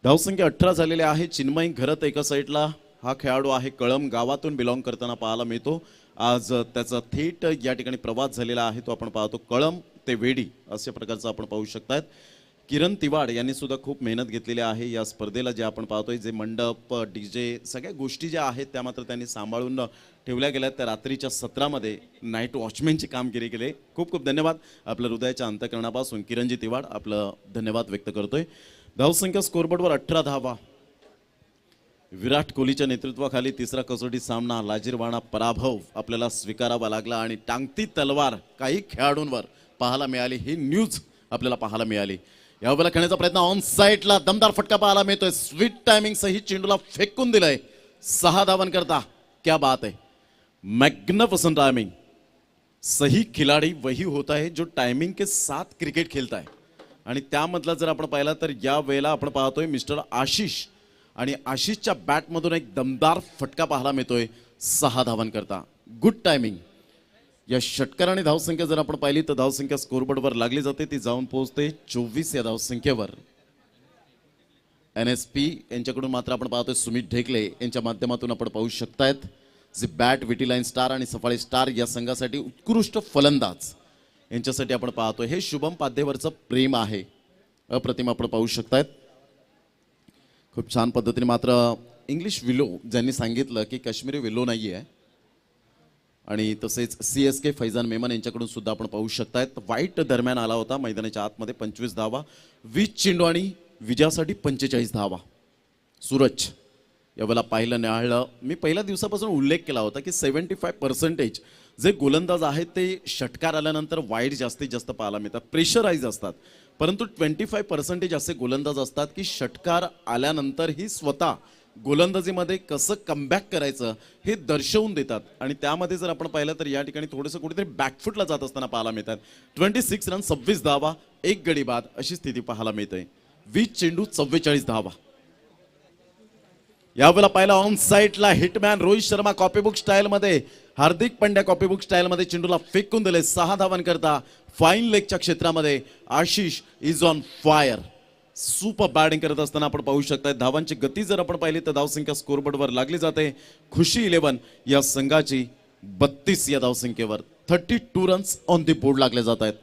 धावसंख्या 18 झालेले आहे. चिन्मय घरत एका साईडला हा खेळाडू आहे, कळम गावातून बिलॉंग करताना पाहायला मिळतो. आज त्याचा थेट या ठिकाणी प्रवास झालेला आहे तो आपण पाहतो. कळम ते वेडी अशा प्रकारचं आपण पाहू शकतायत. किरण तिवाड यांनी सुद्धा खूप मेहनत घेतलेली आहे या स्पर्धेला. जे आपण पाहतोय जे मंडप, DJ सगळ्या गोष्टी ज्या आहेत त्या मात्र त्यांनी सांभाळून ठेवल्या गेल्या. त्या रात्रीच्या सत्रामध्ये नाईट वॉचमॅनची कामगिरी केली. खूप खूप धन्यवाद. आपल्या हृदयाच्या अंतकरणापासून किरणजी तिवाड आपलं धन्यवाद व्यक्त करतोय. धावसंख्या स्कोरबोर्डवर 18 धावा. विराट कोहलीच्या नेतृत्वाखाली तिसरा कसोटी सामना लाजिरवाणा पराभव आपल्याला स्वीकारावा लागला आणि टांगती तलवार काही खेळाडूंवर पाहायला मिळाली. ही न्यूज आपल्याला पाहायला मिळाली. यावेळेला खेळण्याचा प्रयत्न ऑन साईडला दमदार फटका पाहायला मिळतोय. स्वीट टायमिंग सही चेंडूला फेकून दिलंय 6 धावन करता. क्या बात है, मैग्निफिसेंट टाइमिंग. सही खिलाड़ी वही होता है जो टाइमिंग के साथ क्रिकेट खेलता है. आणि त्यामधला जर आपण पाहिला तर या वेळेला आपण पाहतोय मिस्टर आशिष आणि आशिषच्या बॅटमधून एक दमदार फटका पाहायला मिळतोय 6 धावन करता. Good timing. या षटकाराने धावसंख्या जर आपण पाहिली तर धावसंख्या स्कोरबोर्डवर लागली जाते, ती जाऊन पोहोचते 24 या धावसंख्येवर. NSP यांच्याकडून मात्र आपण पाहतोय सुमित ढेकले यांच्या माध्यमातून आपण पाहू शकतायत जे बॅट, विटीलाईन स्टार आणि सफाळी स्टार या संघासाठी उत्कृष्ट फलंदाज यांच्यासाठी आपण पाहतोय. हे शुभम पाध्येवरचं प्रेम आहे, अप्रतिम आपण पाहू शकतायत. खूप छान पद्धतीने मात्र इंग्लिश विलो ज्यांनी सांगितलं की काश्मीरी विलो नाही आहे आणि तसेच CSK फैजान मेमन यांच्याकडून सुद्धा आपण पाहू शकतायत. वाईट दरम्यान आला होता मैदानाच्या आतमध्ये 25 धावा, 20 चेंडू आणि विजयासाठी 45 धावा. सूरज यावेळेला पाहिलं निहाळलं. मी पहिल्या दिवसापासून उल्लेख केला होता की 75% जे गोलंदाज आहेत ते षटकार आल्यानंतर वाईड जास्तीत जास्त पाहायला मिळतात, प्रेशराईज असतात. परंतु 25% असे गोलंदाज असतात की षटकार आल्यानंतरही स्वतः गोलंदाजीमध्ये कसं कमबॅक करायचं हे दर्शवून देतात. आणि त्यामध्ये जर आपण पाहिलं तर या ठिकाणी थोडंसं कुठेतरी बॅकफुटला जात असताना पाहायला मिळतात. 26 रन, 26 धावा, 1 गडी बाद अशी स्थिती पाहायला मिळते. 20 चेंडू, 44 धावा. यावेळेला पाहिला ऑन साईडला हिटमॅन रोहित शर्मा कॉपीबुक स्टाईलमध्ये, हार्दिक पांड्या कॉपीबुक स्टाईलमध्ये चेंडूला फेकून दिले 6 धावन करता. फाईन लेगच्या क्षेत्रामध्ये Ashish is on fire. Super batting करत असताना आपण पाहू शकता. धावांची गती जर आपण पाहिली तर धावसंख्या स्कोरबोर्डवर लागली जाते. खुशी 11 या संघाची 32 या धावसंख्येवर 32 रन्स ऑन दी बोर्ड लागले जात आहेत.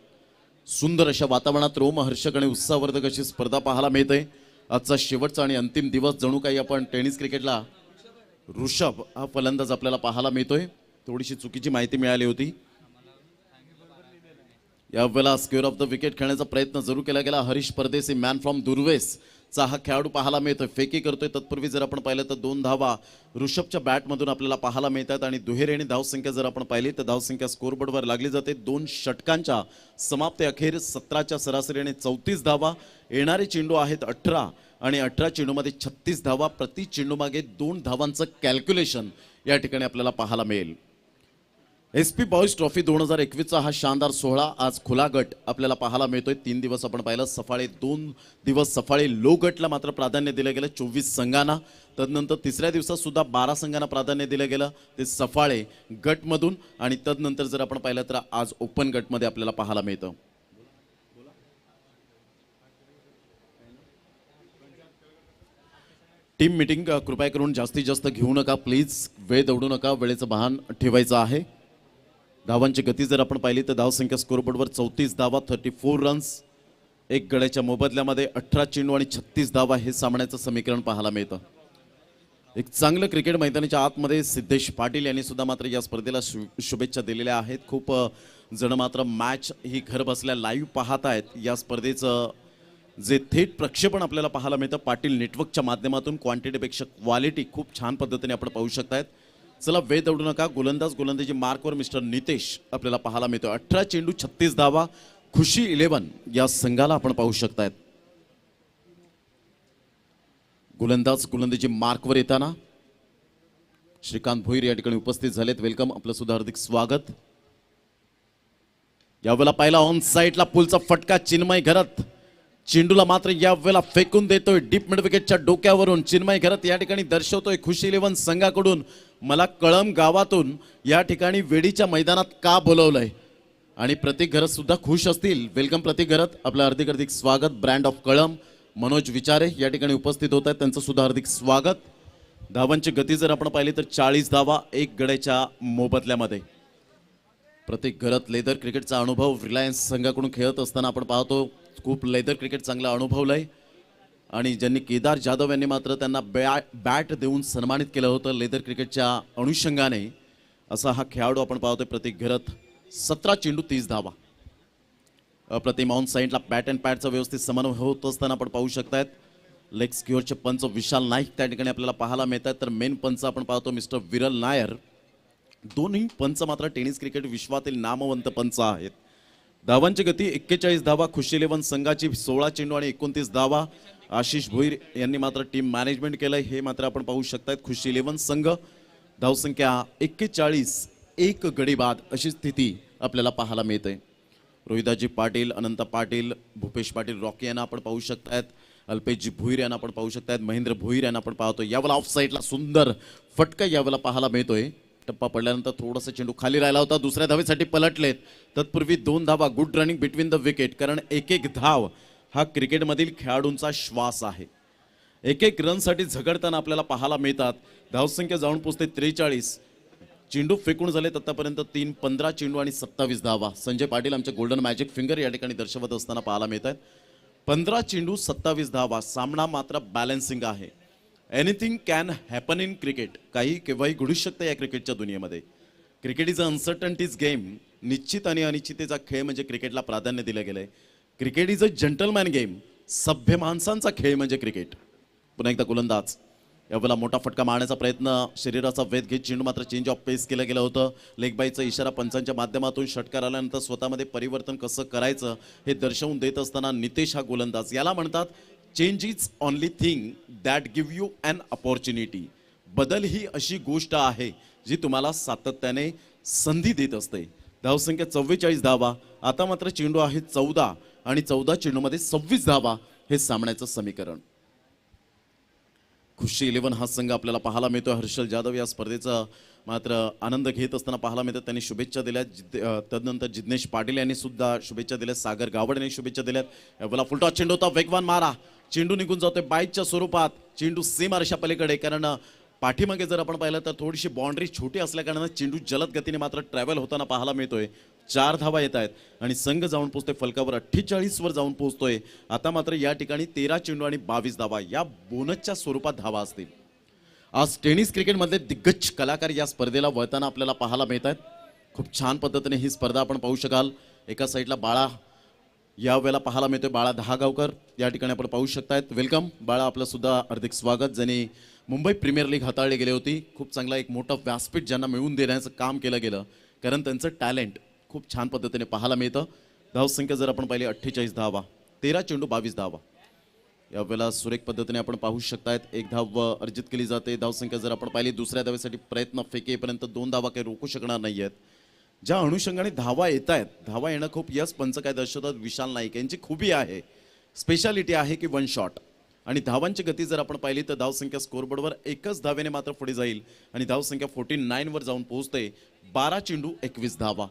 सुंदर अशा वातावरणात रोमहर्षक आणि उत्साहवर्धक अशी स्पर्धा पाहायला मिळते. आजचा शेवटचा आणि अंतिम दिवस जणू काही आपण टेनिस क्रिकेटला ऋषभ हा फलंदाज आपल्याला पाहायला मिळतोय. थोडीशी चुकीची माहिती मिळाली होती. यावेळेला स्क्वेअर ऑफ द विकेट खेळण्याचा प्रयत्न जरूर केला गेला. हरीश परदेसी मॅन फ्रॉम दुर्वेस चा हा खेळाडू पाहायला मिळतोय, फेकी करतोय. तत्पूर्वी जर आपण पाहिलं तर 2 धावा ऋषभच्या बॅटमधून आपल्याला पाहायला मिळतात आणि दुहेरीने धावसंख्या जर आपण पाहिली तर धावसंख्या स्कोरबोर्डवर लागली जाते. 2 षटकांच्या समाप्ती अखेर 17च्या सरासरीने 34 धावा. येणारे चेंडू आहेत 18 आणि 18 चेंडूमध्ये 36 धावा. प्रति चेंडू मागे 2 धावांचं कॅल्क्युलेशन या ठिकाणी आपल्याला पाहायला मिळेल. SP बॉयज ट्रॉफी 2021चा हा शानदार सोहळा आज खुला गट आपल्याला पाहायला मिळतोय. 3 दिवस आपण पाहिलं. सफाळे 2 दिवस सफाळे लो गटला मात्र प्राधान्य दिलं गेलं 24 संघांना. तदनंतर तिसऱ्या दिवसात सुद्धा 12 संघांना प्राधान्य दिलं गेलं ते सफाळे गटमधून. आणि तदनंतर जर आपण पाहिलं तर आज ओपन गटमध्ये आपल्याला पाहायला मिळतं. टीम मीटिंग कृपया करून जास्तीत जास्त घेऊ नका प्लीज. वेळ दौडू नका. वेळेचं भान ठेवायचं आहे. धावांची गती जर आपण पाहिली तर धावसंख्या स्कोरबोर्डवर 34 धावा 34 रन्स. एक गड्याच्या मोबदल्यामध्ये 18 चेंडू आणि 36 धावा हे सामन्याचं समीकरण पाहायला मिळतं. एक चांगलं क्रिकेट मैदानाच्या आतमध्ये सिद्धेश पाटील यांनी सुद्धा मात्र या स्पर्धेला शुभेच्छा दिलेल्या आहेत. खूप जण मात्र मॅच ही घर बसल्या लाईव्ह पाहत आहेत. या स्पर्धेचं जे थेट प्रक्षेपण आपल्याला पाहायला मिळतं पाटील नेटवर्कच्या माध्यमातून क्वांटिटीपेक्षा क्वालिटी खूप छान पद्धतीने आपण पाहू शकतायत. चला वेळ दौडू नका. गोलंदाजी मार्कवर मिस्टर नितेश आपल्याला पाहायला मिळतो. 18 चेंडू 36 धावा. खुशी 11 या संघाला आपण पाहू शकतायत. गोलंदाजी मार्कवर येताना श्रीकांत भोईर या ठिकाणी उपस्थित झालेत. वेलकम. आपलं सुद्धा हार्दिक स्वागत. यावेळेला पहिला ऑन साईडला पुलचा फटका चिन्मय घरत. चेंडूला मात्र यावेळेला फेकून देतोय डीप मिड विकेटच्या डोक्यावरून. चिन्मय घरत या ठिकाणी दर्शवतोय खुशी 11 संघाकडून मला कळम गावातून या ठिकाणी वेडीच्या मैदानात का बोलवलंय. आणि प्रतीक घरत सुद्धा खुश असतील. वेलकम प्रतीक घरत. आपलं हार्दिक हार्दिक स्वागत. ब्रँड ऑफ कळम मनोज विचारे या ठिकाणी उपस्थित होत आहेत. त्यांचं सुद्धा हार्दिक स्वागत. धावांची गती जर आपण पाहिली तर 40 धावा एक गड्याच्या मोबदल्यामध्ये. प्रतीक घरत लेदर क्रिकेटचा अनुभव रिलायन्स संघाकडून खेळत असताना आपण पाहतो. खूप लेदर क्रिकेट चांगला अनुभवलंय. आणि ज्यांनी केदार जाधव यांनी मात्र त्यांना बॅट देऊन सन्मानित केलं होतं लेदर क्रिकेटच्या अनुषंगाने. असा हा खेळाडू आपण पाहतोय प्रतीक घरत. 17 चेंडू 30 धावा. अप्रतिम ऑन साईडला बॅट अँड पॅडचा व्यवस्थित समन्वय होत असताना आपण पाहू शकतायत. लेग स्क्युअरचे पंच विशाल नाईक त्या ठिकाणी आपल्याला पाहायला मिळतात. तर मेन पंच आपण पाहतो मिस्टर विरल नायर. दोन्ही पंच मात्र टेनिस क्रिकेट विश्वातील नामवंत पंच आहेत. धावांची गती 41 धावा. खुशी 11 संघाची 16 चेंडू आणि 29 धावा. आशिष भोईर यांनी मात्र टीम मॅनेजमेंट केलंय हे मात्र आपण पाहू शकतायत. खुशी 11 संघ धावसंख्या 41 एक गडी बाद अशी स्थिती आपल्याला पाहायला मिळते. रोहिदाजी पाटील, अनंत पाटील, भूपेश पाटील रॉकी यांना आपण पाहू शकतायत. अल्पेशजी भोईर यांना आपण पाहू शकतायत. महेंद्र भोईर यांना आपण पाहतो. यावेळेला ऑफ साईडला सुंदर फटका यावेळेला पाहायला मिळतोय. टप्पा पडल्यानंतर थोडासा चेंडू खाली राहिला होता. दुसऱ्या धावेसाठी पलटलेत. तत्पूर्वी 2 धावा. Good running between the wicket. कारण एक एक धाव हा क्रिकेटमधील खेळाडूंचा श्वास आहे. एक एक रनसाठी झगडताना आपल्याला पाहायला मिळतात. धावसंख्या जाऊन पोहोचते 43. चेंडू फेकून झालेत आतापर्यंत 3. 15 चेंडू आणि 27 धावा. संजय पाटील आमचे गोल्डन मॅजिक फिंगर या ठिकाणी दर्शवत असताना पाहायला मिळत आहेत. 15 चेंडू 27 धावा. सामना मात्र बॅलन्सिंग आहे. Anything can happen in cricket. काही केव्हाही घडू शकतं या क्रिकेटच्या दुनियेमध्ये. Cricket is a uncertainties game. निश्चित आणि अनिश्चिततेचा खेळ म्हणजे क्रिकेटला प्राधान्य दिलं गेलंय. Cricket is a gentleman game. सभ्य माणसांचा खेळ म्हणजे क्रिकेट. पुन्हा एकदा गोलंदाज. यावेळेला मोठा फटका मारण्याचा प्रयत्न. शरीराचा वेध घेत चेंडू मात्र चेंज ऑफ पेस केलं गेलं होतं. लेग बायचा इशारा पंचांच्या माध्यमातून षटकार आल्यानंतर स्वतःमध्ये परिवर्तन कसं करायचं हे दर्शवून देत असताना नितेश हा गोलंदाज. याला म्हणतात change is only thing that give you an opportunity. बदल ही अशी गोष्ट आहे जी तुम्हाला सातत्याने संधी देत असते. धावसंख्या 44 धावा. आता मात्र चेंडू आहे 14 आणि 14 चेंडूमध्ये 26 धावा हे सामन्याचं समीकरण. खुशी 11 हा संघ आपल्याला पाहायला मिळतो. हर्षल जाधव या स्पर्धेचा मात्र आनंद घेत असताना पाहायला मिळतात. त्यांनी शुभेच्छा दिल्या. तदनंतर जिज्ञेश पाटील यांनी सुद्धा शुभेच्छा दिल्या. सागर गावड यांनी शुभेच्छा दिल्यात. यावेळेला फुलटॉस चेंडू होता. वेगवान मारा. चेंडू निघून जातोय बाईकच्या स्वरूपात. चेंडू सीमारेषा पलीकडे. कारण पाठीमागे जर आपण पाहिलं तर थोडीशी बाउंड्री छोटी असल्याकारणाने चेंडू जलद गतीने मात्र ट्रॅव्हल होताना पाहायला मिळतोय. 4 धावा येत आहेत आणि संघ जाऊन पोहोचतोय फलकावर 48 वर जाऊन पोहोचतोय. आता मात्र या ठिकाणी 13 चेंडू आणि 22 धावा या बोनसच्या स्वरूपात धावा असतील. आज टेनिस क्रिकेटमधले दिग्गज कलाकार या स्पर्धेला वळताना आपल्याला पाहायला मिळत आहेत. खूप छान पद्धतीने ही स्पर्धा आपण पाहू शकाल. एका साईडला बाळा यावेळेला पाहायला मिळतोय. बाळा दहागावकर या ठिकाणी आपण पाहू शकतायत. वेलकम बाळा. आपलं सुद्धा हार्दिक स्वागत. ज्यांनी मुंबई प्रीमियर लीग हाताळली गेली होती. खूप चांगला एक मोठं व्यासपीठ ज्यांना मिळवून देण्याचं काम केलं गेलं. कारण त्यांचं टॅलेंट खूप छान पद्धतीने पाहायला मिळतं. धावसंख्या जर आपण पाहिली 48 धावा. 13 चेंडू 22 धावा. यावेळेला सुरेख पद्धतीने आपण पाहू शकतायत. 1 धाव अर्जित केली जाते. धावसंख्या जर आपण पाहिली दुसऱ्या धावेसाठी प्रयत्न फेकेपर्यंत 2 धावा काही रोखू शकणार नाही आहेत. ज्या अनुषंगाने धावा येत आहेत, धावा येणं खूप यस पंच काय दर्शवतात विशाल नाईक यांची खूबी आहे, स्पेशालिटी आहे की वन शॉट. आणि धावांची गती जर आपण पाहिली तर धावसंख्या स्कोरबोर्डवर एकच धावेने मात्र पुढे जाईल आणि धावसंख्या 49 वर जाऊन पोहोचते. 12 चेंडू 21 धावा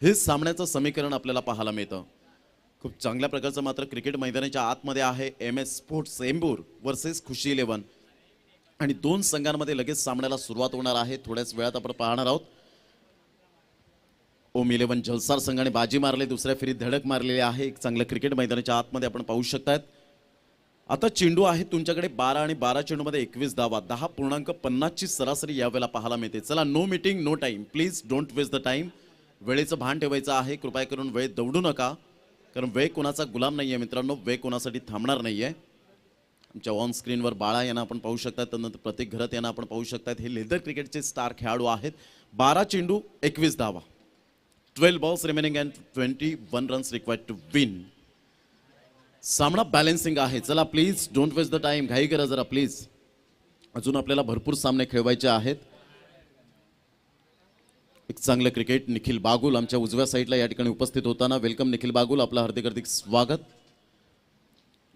हे सामन्याचं समीकरण आपल्याला पाहायला मिळतं. खूप चांगल्या प्रकारचं मात्र क्रिकेट मैदानाच्या आतमध्ये आहे. MS स्पोर्ट्स एम्बूर वर्सेस खुशी 11 आणि दोन संघांमध्ये लगेच सामन्याला सुरुवात होणार आहे. थोड्याच वेळात आपण पाहणार आहोत. ओम 11 जलसार संघाने बाजी मारली, दुसऱ्या फेरीत धडक मारलेली आहे. एक चांगलं क्रिकेट मैदानाच्या आतमध्ये आपण पाहू शकतात. आता चेंडू आहे तुमच्याकडे 12 आणि 12 चेंडूमध्ये 21 धावा, 10.50 ची सरासरी यावेळेला पाहायला मिळते. चला, no meeting no time, please don't waste the time. वेळेचं भान ठेवायचं आहे. कृपया करून वेळ दौडू नका, कारण वेळ कोणाचा गुलाम नाहीये मित्रांनो, वेळ कोणासाठी थांबणार नाहीये. आमच्या ऑन स्क्रीनवर बाळा यांना आपण पाहू शकतात, त्यानंतर प्रत्येक घरात यांना आपण पाहू शकतात. हे लेदर क्रिकेटचे स्टार खेळाडू आहेत. 12 चेंडू 21 धावा, 12 balls remaining and 21 runs required to win. सामना बॅलेन्सिंग आहे. चला please don't waste the time, घाई करा जरा प्लीज. अजून आपल्याला भरपूर सामने खेळवायचे आहेत. एक चांगलं क्रिकेट. निखिल बागुल आमच्या उजव्या साईडला या ठिकाणी उपस्थित होताना वेलकम निखिल बागुल, आपलं हार्दिक हार्दिक स्वागत.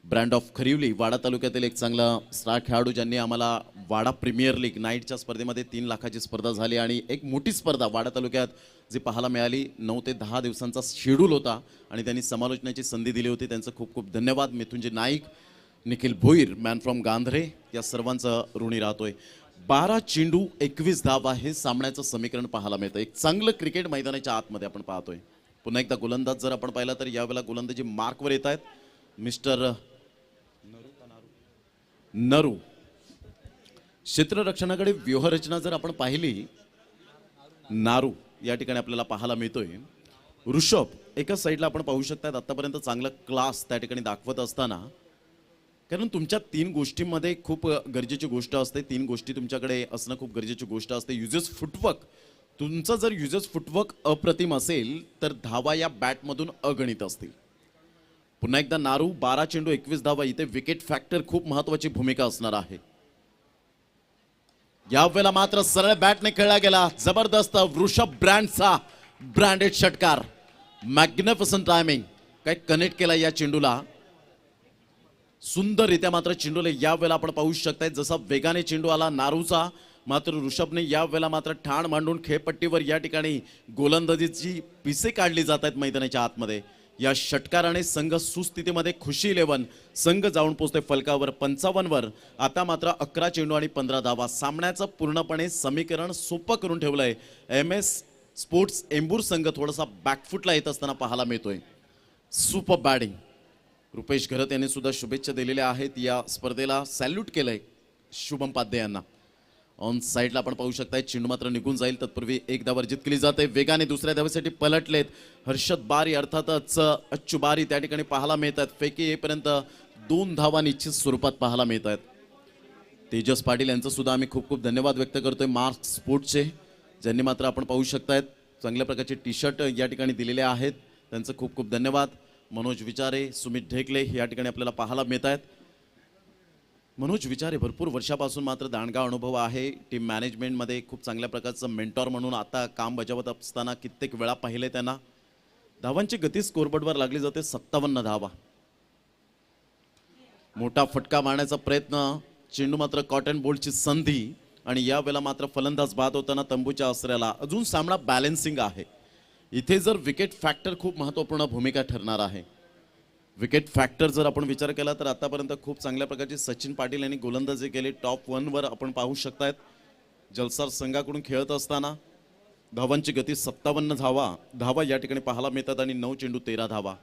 ब्रँड ऑफ खरिवली वाडा तालुक्यातील एक चांगला स्टार खेळाडू, ज्यांनी आम्हाला वाडा प्रीमियर लीग नाईटच्या स्पर्धेमध्ये 3 लाखाची स्पर्धा झाली आणि एक मोठी स्पर्धा वाडा तालुक्यात जी पाहायला मिळाली. 9 ते 10 दिवसांचा शेड्यूल होता आणि त्यांनी समालोचनाची संधी दिली होती. त्यांचं खूप खूप धन्यवाद. मिथुंजी नाईक, निखिल भोईर, मॅन फ्रॉम गांधरे, या सर्वांचं ऋणी राहतोय. 12 चेंडू 21 धावा हे सामन्याचं समीकरण पाहायला मिळतं. एक चांगलं क्रिकेट मैदानाच्या आतमध्ये आपण पाहतोय. पुन्हा एकदा गोलंदाज जर आपण पाहिला तर यावेळेला गोलंदाजी मार्कवर येत आहेत. मिस्टर नरू. क्षेत्ररक्षणाकडे व्यूहरचना जर आपण पाहिली, नारू या ठिकाणी आपल्याला पाहायला मिळतोय. ऋषभ एका साईडला आपण पाहू शकतात. आतापर्यंत चांगला क्लास त्या ठिकाणी दाखवत असताना, कारण तुमच्या 3 गोष्टींमध्ये खूप गरजेची गोष्ट असते. 3 गोष्टी तुमच्याकडे असणं खूप गरजेची गोष्ट असते. Uses footwork. तुमचं जर युजेस फुटवर्क अप्रतिम असेल तर धावा या बॅटमधून अगणित असतील. पुन्हा एकदा नारू, 12 चेंडू 21 धावा. इथे विकेट फॅक्टर खूप महत्वाची भूमिका असणार आहे. यावेळेला मात्र सरळ बॅटने खेळला गेला. जबरदस्त वृषभ ब्रँडचा ब्रँडेड षटकार. Magnificent timing. काय कनेक्ट केला या चेंडूला सुंदररित्या. मात्र चेंडूला यावेळेला आपण पाहू शकताय जसा वेगाने चेंडू आला नारूचा, मात्र ऋषभने यावेळेला मात्र ठाण मांडून खेळपट्टीवर या ठिकाणी गोलंदाजीची पिसे काढली जात आहेत मैदानाच्या आतमध्ये. या षटकाराने संघ सुस्थितीमध्ये. खुशी 11 संघ जाऊन पोहोचते फलकावर 55 वर. आता मात्र 11 चेंडू आणि 15 धावा. सामन्याचं पूर्णपणे समीकरण सोपं करून ठेवलंय. MS स्पोर्ट्स एम्बूर संघ थोडासा बॅकफुटला येत असताना पाहायला मिळतोय. Super batting. रुपेश घरत यांनी सुद्धा शुभेच्छा दिलेल्या आहेत. या स्पर्धेला सॅल्यूट केलंय शुभम पाध्ये यांना. ऑन साईडला आपण पाहू शकताय चेंडू मात्र निघून जाईल. तत्पूर्वी एक धाव अर्जित केली जाते. वेगाने दुसऱ्या धावेसाठी पलटलेत हर्षद बारी, अर्थातच अच्चू बारी त्या ठिकाणी पाहायला मिळतात. फेकी येईपर्यंत 2 धावा निश्चित स्वरूपात पाहायला मिळत आहेत. तेजस पाटील यांचं सुद्धा आम्ही खूप खूप धन्यवाद व्यक्त करतोय मार्क स्पोर्ट्सचे, ज्यांनी मात्र आपण पाहू शकतायत चांगल्या प्रकारचे टी-शर्ट या ठिकाणी दिलेले आहेत. त्यांचं खूप खूप धन्यवाद. मनोज विचारे, सुमित ढेकले या ठिकाणी आपल्याला पाहायला मिळत आहेत. मनोज विचारे भरपूर वर्षापासून मात्र दांडगा अनुभव आहे. टीम मॅनेजमेंटमध्ये खूप चांगल्या प्रकारचं मेंटॉर म्हणून आता काम बजावत असताना कित्येक वेळा पाहिले त्यांना. धावांची गती स्कोरबोर्डवर लागली जाते 57 धावा. मोठा फटका मारण्याचा प्रयत्न, चेंडू मात्र कॉटन बोल्टची संधी आणि यावेळेला मात्र फलंदाज बाद होताना तंबूच्या आसऱ्याला. अजून सामना बॅलेन्सिंग आहे. इथे जर विकेट फॅक्टर खूप महत्त्वपूर्ण भूमिका ठरणार आहे. विकेट फॅक्टर जर आपण विचार केला तर आतापर्यंत खूप चांगल्या प्रकारची सचिन पाटील यांनी गोलंदाजी केली. टॉप 1 वर आपण पाहू शकतायत जलसार संघाकडून खेळत असताना. धावांची गती 57 धावा या ठिकाणी पाहायला मिळतात आणि 9 चेंडू 13 धावा.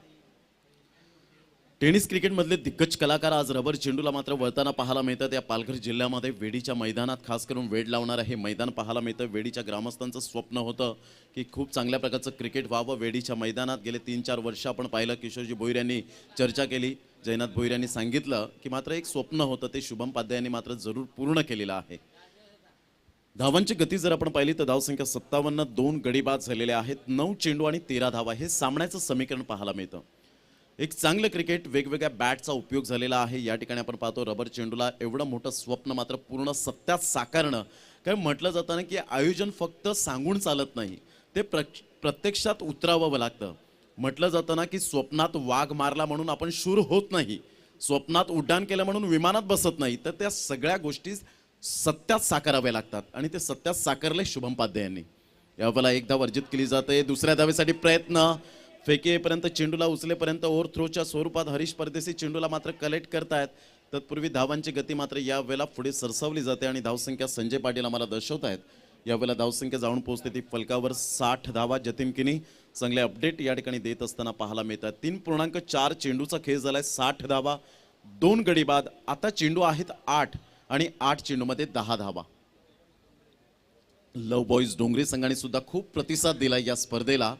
टेनिस क्रिकेटमधले दिग्गज कलाकार आज रबर चेंडूला मात्र वळताना पाहायला मिळतात. या पालघर जिल्ह्यामध्ये वेडीच्या मैदानात खास करून वेड लावणारं हे मैदान पाहायला मिळतं. वेडीच्या ग्रामस्थांचं स्वप्न होतं की खूप चांगल्या प्रकारचं क्रिकेट व्हावं वेडीच्या मैदानात. गेले 3-4 वर्ष आपण पाहिलं किशोरजी भोईर यांनी चर्चा केली, जयनाथ भोईर यांनी सांगितलं की मात्र एक स्वप्न होतं ते शुभम पाध्ये यांनी मात्र जरूर पूर्ण केलेलं आहे. धावांची गती जर आपण पाहिली तर धावसंख्या 57, 2 गडी बाद झालेले आहेत. 9 चेंडू आणि 13 धावा हे सामन्याचं समीकरण पाहायला मिळतं. एक चांगलं क्रिकेट, वेगवेगळ्या बॅटचा उपयोग झालेला आहे. या ठिकाणी आपण पाहतो रबर चेंडूला एवढं मोठं स्वप्न मात्र पूर्ण सत्यात साकारणं. काय म्हटलं जातं ना की आयोजन फक्त सांगून चालत नाही, ते प्रत्यक्षात उतरावं लागतं. म्हटलं जातं ना की स्वप्नात वाघ मारला म्हणून आपण शूर होत नाही, स्वप्नात उड्डाण केलं म्हणून विमानात बसत नाही. तर त्या सगळ्या गोष्टी सत्यात साकाराव्या लागतात आणि ते सत्यात साकारले शुभम पाध्ये यांनी. यावेळेला एक धाव अर्जित केली जाते. दुसऱ्या धावेसाठी प्रयत्न, फेकीपर्यंत चेंडूला उचलेपर्यंत ओव्हर थ्रोच्या स्वरूपात हरीश परदेशी चेंडूला मात्र कलेक्ट करतायत. तत्पूर्वी धावांची गती मात्र यावेळेला पुढे सरसावली जाते आणि धावसंख्या संजय पाटील आम्हाला दर्शवतायत. यावेळेला धावसंख्या जाऊन पोहोचते ती फलकावर 60 धावा. जतीन किनी चांगले अपडेट या ठिकाणी देत असताना पाहायला मिळतात. 3.4 चेंडूचा खेळ झालाय, 60 धावा, 2 गडी बाद. आता चेंडू आहेत 8 आणि 8 चेंडूमध्ये 10 धावा. लव बॉईज डोंगरी संघाने सुद्धा खूप प्रतिसाद दिलाय या स्पर्धेला.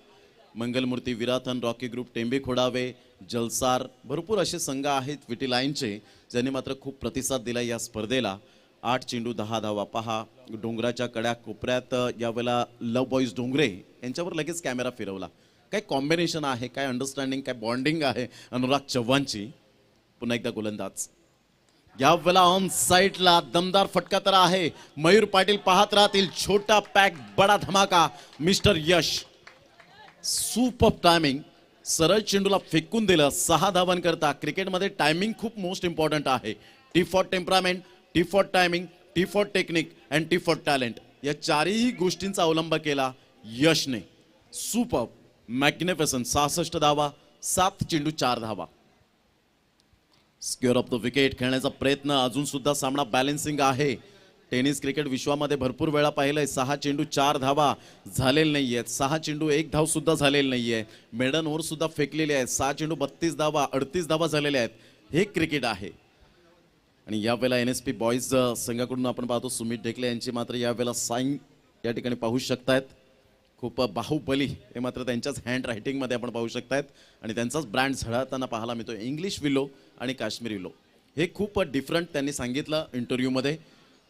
मंगलमूर्ती, विराथन, रॉकी ग्रुप, टेंबे खोडावे, जलसार, भरपूर असे संघ आहेत विटी लाईनचे ज्यांनी मात्र खूप प्रतिसाद दिला या स्पर्धेला. 8 चेंडू 10 धावा. पहा डोंगराच्या कड्या कोपऱ्यात यावेळेला लव बॉईज डोंगरे यांच्यावर लगेच कॅमेरा फिरवला. काय कॉम्बिनेशन आहे, काय अंडरस्टँडिंग, काय बॉन्डिंग आहे अनुराग चव्हाणची. पुन्हा एकदा गोलंदाज. यावेळेला ऑन साईडला दमदार फटका तर आहे. मयूर पाटील पाहत राहतील. छोटा पॅक बडा धमाका. मिस्टर यश सुपर टायमिंग, सरळ चेंडूला फेकून दिलं 6 धावांकरता. क्रिकेटमध्ये टायमिंग खूप मोस्ट इम्पॉर्टंट आहे. T for temperament, T for timing, T for technique and T for talent. या चारही गोष्टींचा अवलंब केला यशने. Super magnificent. 66 धावा, 7 चेंडू 4 धावा. स्क्वेअर ऑफ द विकेट खेळण्याचा प्रयत्न. अजून सुद्धा सामना बॅलन्सिंग आहे. टेनिस क्रिकेट विश्वामध्ये भरपूर वेळा पाहिलंय 6 चेंडू 4 धावा झालेले नाहीयेत. 6 चेंडू 1 धाव सुद्धा झालेली नाहीये. मेडन ओव्हर सुद्धा फेकलेले आहेत. 6 चेंडू 32 धावा, 38 धावा झालेल्या आहेत. हे क्रिकेट आहे. आणि यावेळेला NSP बॉईज संघाकडून आपण पाहतो सुमित ढेकले यांची मात्र यावेळेला साईन या ठिकाणी पाहू शकतायत. खूप बाहुबली हे मात्र त्यांच्याच हँड रायटिंगमध्ये आपण पाहू शकतायत आणि त्यांचाच ब्रँड झळाळताना पाहायला मिळतो. इंग्लिश विलो आणि काश्मीरी विलो हे खूप डिफरंट त्यांनी सांगितलं इंटरव्ह्यूमध्ये.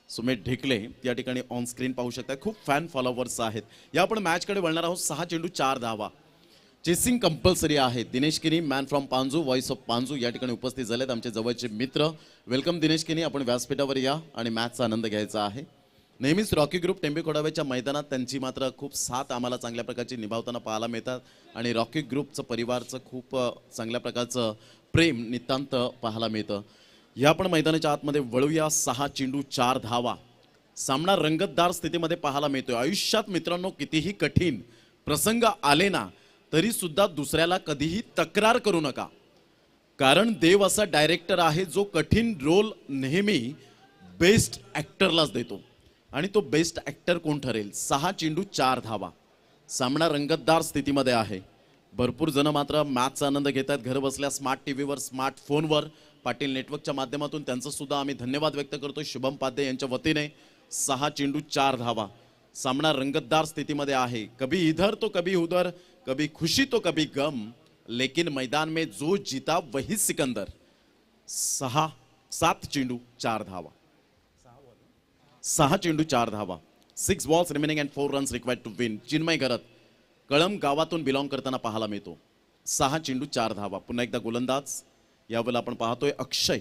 सुमित ढेकले या ठिकाणी ऑन स्क्रीन पाहू शकता. खूप फॅन फॉलोवर्स आहेत. या आपण मॅचकडे वळणार आहोत. 6 चेंडू 4 धावा. चेसिंग कंपल्सरी आहे. दिनेश किनी man from Panju, voice of Panju या ठिकाणी उपस्थित झालेत आमचे जवळचे मित्र. वेलकम दिनेश किनी. आपण व्यासपीठावर या आणि मॅचचा आनंद घ्यायचा आहे. नेहमीच रॉकी ग्रुप टेंबे खोडावेच्या मैदानात त्यांची मात्र खूप साथ आम्हाला चांगल्या प्रकारची निभावताना पाहायला मिळतात आणि रॉकी ग्रुपचं परिवारचं खूप चांगल्या प्रकारचं प्रेम नितांत पाहायला मिळतं. या आपण मैदानाच्या आतमध्ये वळूया. 6 चेंडू 4 धावा. सामना रंगतदार स्थितीमध्ये पाहायला मिळतोय. आयुष्यात मित्रांनो कितीही कठीण प्रसंग आले ना तरी सुद्धा दुसऱ्याला कधीही तक्रार करू नका, कारण देव असा डायरेक्टर आहे जो कठीण रोल नेहमी बेस्ट ॲक्टरलाच देतो आणि तो बेस्ट ॲक्टर कोण ठरेल. 6 चेंडू 4 धावा. सामना रंगतदार स्थितीमध्ये आहे. भरपूर जण मात्र मॅचचा आनंद घेत आहेत घर बसल्या स्मार्ट टीव्हीवर, स्मार्टफोनवर. पाटील नेटवर्कच्या माध्यमातून त्यांचं सुद्धा आम्ही धन्यवाद व्यक्त करतो शुभम पाध्ये यांच्या वतीने. 6 चेंडू 4 धावा. सामना रंगतदार स्थितीमध्ये आहे. कभी इधर तो कभी उधर, कभी खुशी तो कभी गम, लेकिन मैदान में जो जीता वही सिकंदर. 7 चेंडू 4 धावा. 6 चेंडू 4 धावा. 6 balls remaining and 4 runs required to win. Chinmay Gharat Kalam गावातून बिलॉंग करताना पाहायला मिळतो. 6 चेंडू 4 धावा. पुन्हा एकदा गोलंदाज. यावेळेला आपण पाहतोय अक्षय.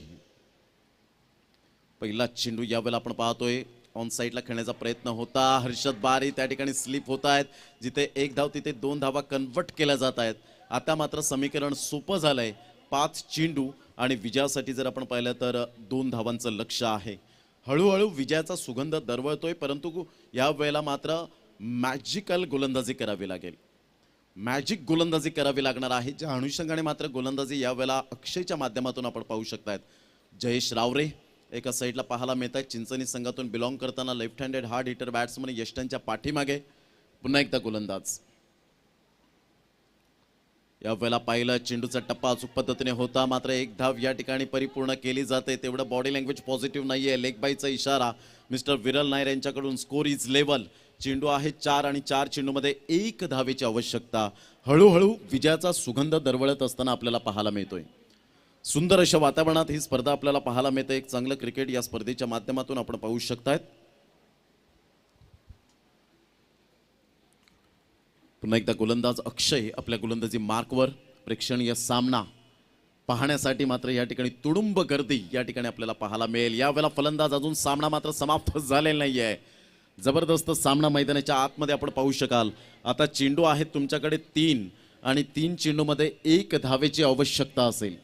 पहिला चेंडू यावेळेला आपण पाहतोय ऑन साईडला खेळण्याचा प्रयत्न होता. हर्षद बारी त्या ठिकाणी स्लिप होत आहेत. जिथे 1 धाव तिथे 2 धावा कन्वर्ट केल्या जात आहेत. आता मात्र समीकरण सोपं झालंय. 5 चेंडू आणि विजयासाठी जर आपण पाहिलं तर 2 धावांचं लक्ष आहे. हळूहळू विजयाचा सुगंध दरवळतोय, परंतु या वेळेला मात्र मॅजिकल गोलंदाजी करावी लागेल. मॅजिक गोलंदाजी करावी लागणार आहे. ज्या अनुषंगाने मात्र गोलंदाजी यावेळेला अक्षयच्या माध्यमातून आपण पाहू शकतायत. जयेश रावरे एका साईडला पाहायला मिळत आहेत. चिंचणी संघातून बिलॉंग करताना left handed hard hitter batsman यष्टांच्या पाठीमागे. पुन्हा एकदा गोलंदाज. यावेळेला पाहिलं चेंडूचा टप्पा अचूक पद्धतीने होता, मात्र 1 धाव या ठिकाणी परिपूर्ण केली जाते. तेवढं बॉडी लँग्वेज पॉझिटिव्ह नाहीये. लेग बायचा इशारा मिस्टर विरल नायर यांच्याकडून. Score is level. चेंडू आहे 4 आणि 4 चेंडूमध्ये 1 धावेची आवश्यकता. हळूहळू विजयाचा सुगंध दरवळत असताना आपल्याला पाहायला मिळतोय. सुंदर अशा वातावरणात ही स्पर्धा आपल्याला पाहायला मिळते. एक चांगलं क्रिकेट या स्पर्धेच्या माध्यमातून आपण पाहू शकतायत. पुन्हा एकदा गोलंदाज अक्षय आपल्या गोलंदाजी मार्कवर. प्रेक्षणीय सामना पाहण्यासाठी मात्र या ठिकाणी तुडुंब गर्दी या ठिकाणी आपल्याला पाहायला मिळेल. यावेळेला फलंदाज अजून सामना मात्र समाप्त झालेला नाहीये. जबरदस्त सामना मैदानाच्या आतमध्ये आपण पाहू शकाल. आता चेंडू आहेत तुमच्याकडे 3 आणि 3 चेंडूमध्ये 1 धावेची आवश्यकता असेल.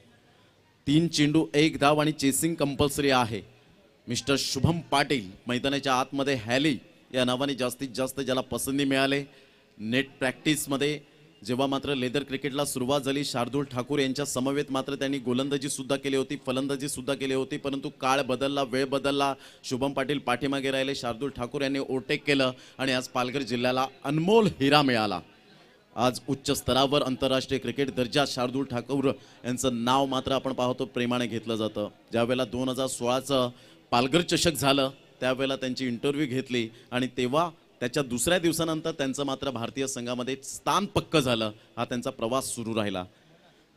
3 चेंडू 1 धाव आणि चेसिंग कंपल्सरी आहे. मिस्टर शुभम पाटील मैदानाच्या आतमध्ये हॅली या नावाने जास्तीत जास्त ज्याला पसंती मिळाले. नेट प्रॅक्टिसमध्ये जेव्हा मात्र लेदर क्रिकेटला सुरुवात झाली, शार्दूल ठाकूर यांच्या समवेत मात्र त्यांनी गोलंदाजी सुद्धा केली होती, फलंदाजी सुद्धा केली होती. परंतु काळ बदलला, वेळ बदलला. शुभम पाटील पाठीमागे राहिले. शार्दूल ठाकूर यांनी ओव्हरटेक केलं आणि आज पालघर जिल्ह्याला अनमोल हिरा मिळाला. आज उच्च स्तरावर आंतरराष्ट्रीय क्रिकेट दर्जा शार्दूल ठाकूर यांचं नाव मात्र आपण पाहतो प्रेमाने घेतलं जातं. ज्यावेळेला 2016चं पालघर चषक झालं त्यावेळेला त्यांची इंटरव्ह्यू घेतली आणि तेव्हा त्याच्या दुसऱ्या दिवसानंतर त्यांचं मात्र भारतीय संघामध्ये स्थान पक्क झालं. हा त्यांचा प्रवास सुरू राहिला.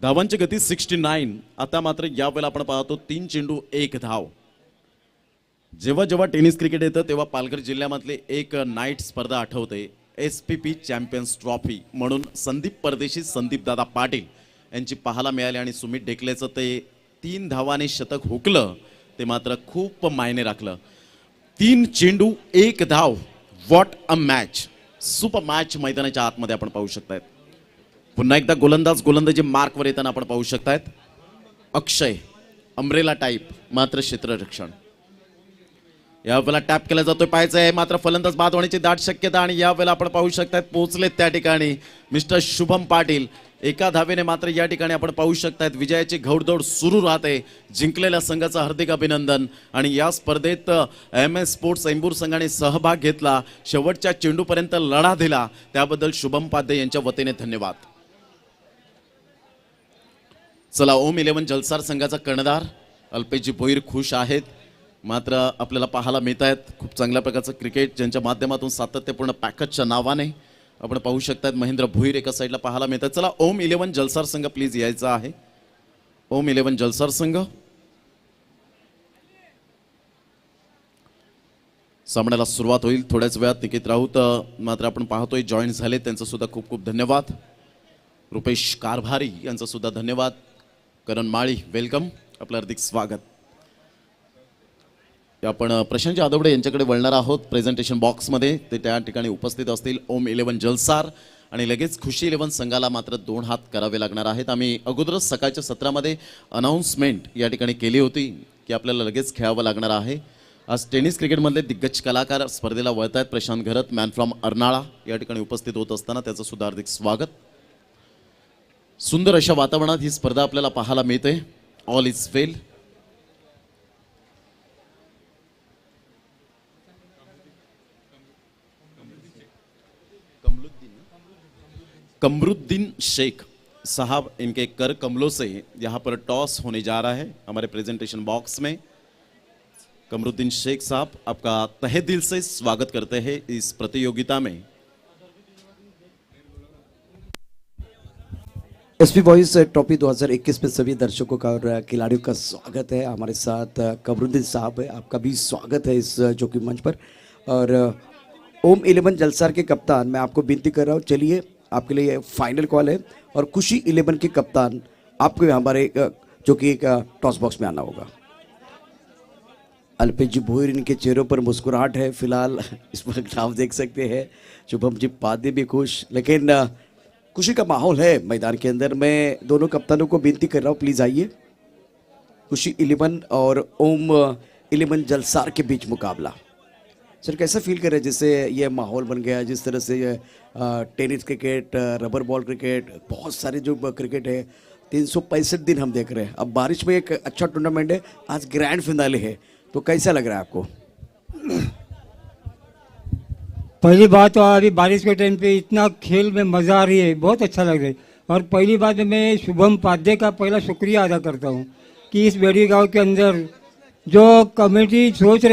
धावांची गती 69. आता मात्र यावेळेला आपण पाहतो 3 चेंडू 1 धाव. जेव्हा जेव्हा टेनिस क्रिकेट येतं तेव्हा पालघर जिल्ह्यामधले एक नाईट स्पर्धा आठवते, SPP चॅम्पियन्स ट्रॉफी म्हणून संदीप परदेशी, संदीप दादा पाटील यांची पाहायला मिळाली आणि सुमित ढेकलेचं ते 3 धावाने शतक हुकलं ते मात्र खूप मायने राखलं. 3 चेंडू 1 धाव. What a match, super match मैदानाच्या आतमध्ये आपण पाहू शकतायत. पुन्हा एकदा गोलंदाजी मार्कवर येताना आपण पाहू शकतायत. अक्षय अम्ब्रेला टाईप मात्र क्षेत्ररक्षण. यावेळेला टॅप केला जातोय, पाहायचं आहे मात्र फलंदाज बाद होण्याची दाट शक्यता आणि यावेळेला आपण पाहू शकतायत पोहोचलेत त्या ठिकाणी मिस्टर शुभम पाटील. एका धावेने मात्र या ठिकाणी आपण पाहू शकतायत विजयाची घौडदौड सुरू राहते. जिंकलेल्या संघाचं हार्दिक अभिनंदन. आणि या स्पर्धेत MS स्पोर्ट्स ऐंबूर संघाने सहभाग घेतला, शेवटच्या चेंडूपर्यंत लढा दिला, त्याबद्दल शुभम पाध्ये यांच्या वतीने धन्यवाद. चला, ओम 11 जलसार संघाचा कर्णधार अल्पेशजी भोईर खुश आहेत. मात्र आपल्याला पाहायला मिळत आहेत खूप चांगल्या प्रकारचं क्रिकेट ज्यांच्या माध्यमातून सातत्यपूर्ण पॅकेजच्या नावाने आपण पाहू शकतात. महेंद्र भोईर एका साईडला पाहायला मिळतात. चला, ओम 11 जलसार संघ प्लीज यायचा आहे. ओम 11 जलसार संघ सामन्याला सुरुवात होईल. थोड्याच वेळात निकेत राऊत मात्र आपण पाहतोय जॉईन झाले, त्यांचं सुद्धा खूप खूप धन्यवाद. रुपेश कारभारी यांचं सुद्धा धन्यवाद. करण माळी वेलकम, आपलं हार्दिक स्वागत. आपण प्रशांत आदवडे यांच्याकडे वळणार आहोत प्रेझेंटेशन बॉक्समध्ये, ते त्या ठिकाणी उपस्थित असतील. ओम 11 जलसार आणि लगेच खुशी 11 संघाला मात्र 2 हात करावे लागणार आहेत. आम्ही अगोदरच सकाळच्या सत्रामध्ये अनाऊन्समेंट या ठिकाणी केली होती की आपल्याला लगेच खेळावं लागणार आहे. आज टेनिस क्रिकेटमधले दिग्गज कलाकार स्पर्धेला वळत आहेत. प्रशांत घरत मॅन फ्रॉम अर्नाळा या ठिकाणी उपस्थित होत असताना त्याचं सुद्धा हार्दिक स्वागत. सुंदर अशा वातावरणात ही स्पर्धा आपल्याला पाहायला मिळते. ऑल इज वेल. कमरुद्दीन शेख साहब इनके कर कमलों से यहाँ पर टॉस होने जा रहा है हमारे प्रेजेंटेशन बॉक्स में. कमरुद्दीन शेख साहब, आपका तहे दिल से स्वागत करते हैं इस प्रतियोगिता में. SP बॉयज ट्रॉफी 2021 में सभी दर्शकों का और खिलाड़ियों का स्वागत है. हमारे साथ कमरुद्दीन साहब है, आपका भी स्वागत है इस जो कि मंच पर. और ओम 11 जलसार के कप्तान, मैं आपको विनती कर रहा हूँ, चलिए आपके लिए फाइनल कॉल है. और खुशी 11 के कप्तान आपको हमारे जो कि एक टॉस बॉक्स में आना होगा. अल्पेश जी भोईर, इनके चेहरों पर मुस्कुराहट है फिलहाल, इस वक्त आप देख सकते हैं. शुभम जी पाध्ये भी खुश, लेकिन खुशी का माहौल है मैदान के अंदर. मैं दोनों कप्तानों को विनती कर रहा हूँ, प्लीज़ आइए. खुशी 11 और ओम 11 जलसार के बीच मुकाबला. सर, कैसा फील कर रहे हैं जिससे ये माहौल बन गया, जिस तरह से ये tennis cricket, rubber ball cricket, बहुत सारे जो क्रिकेट है 365 दिन हम देख रहे हैं. अब बारिश में एक अच्छा टूर्नामेंट है, आज ग्रैंड फिनाले है, तो कैसा लग रहा है आपको? पहली बात तो अभी बारिश के टाइम पे इतना खेल में मज़ा आ रही है, बहुत अच्छा लग रहा है. और पहली बात मैं शुभम पाध्ये का पहला शुक्रिया अदा करता हूँ कि इस बेड़ी गांव के अंदर जो कमेटी सोच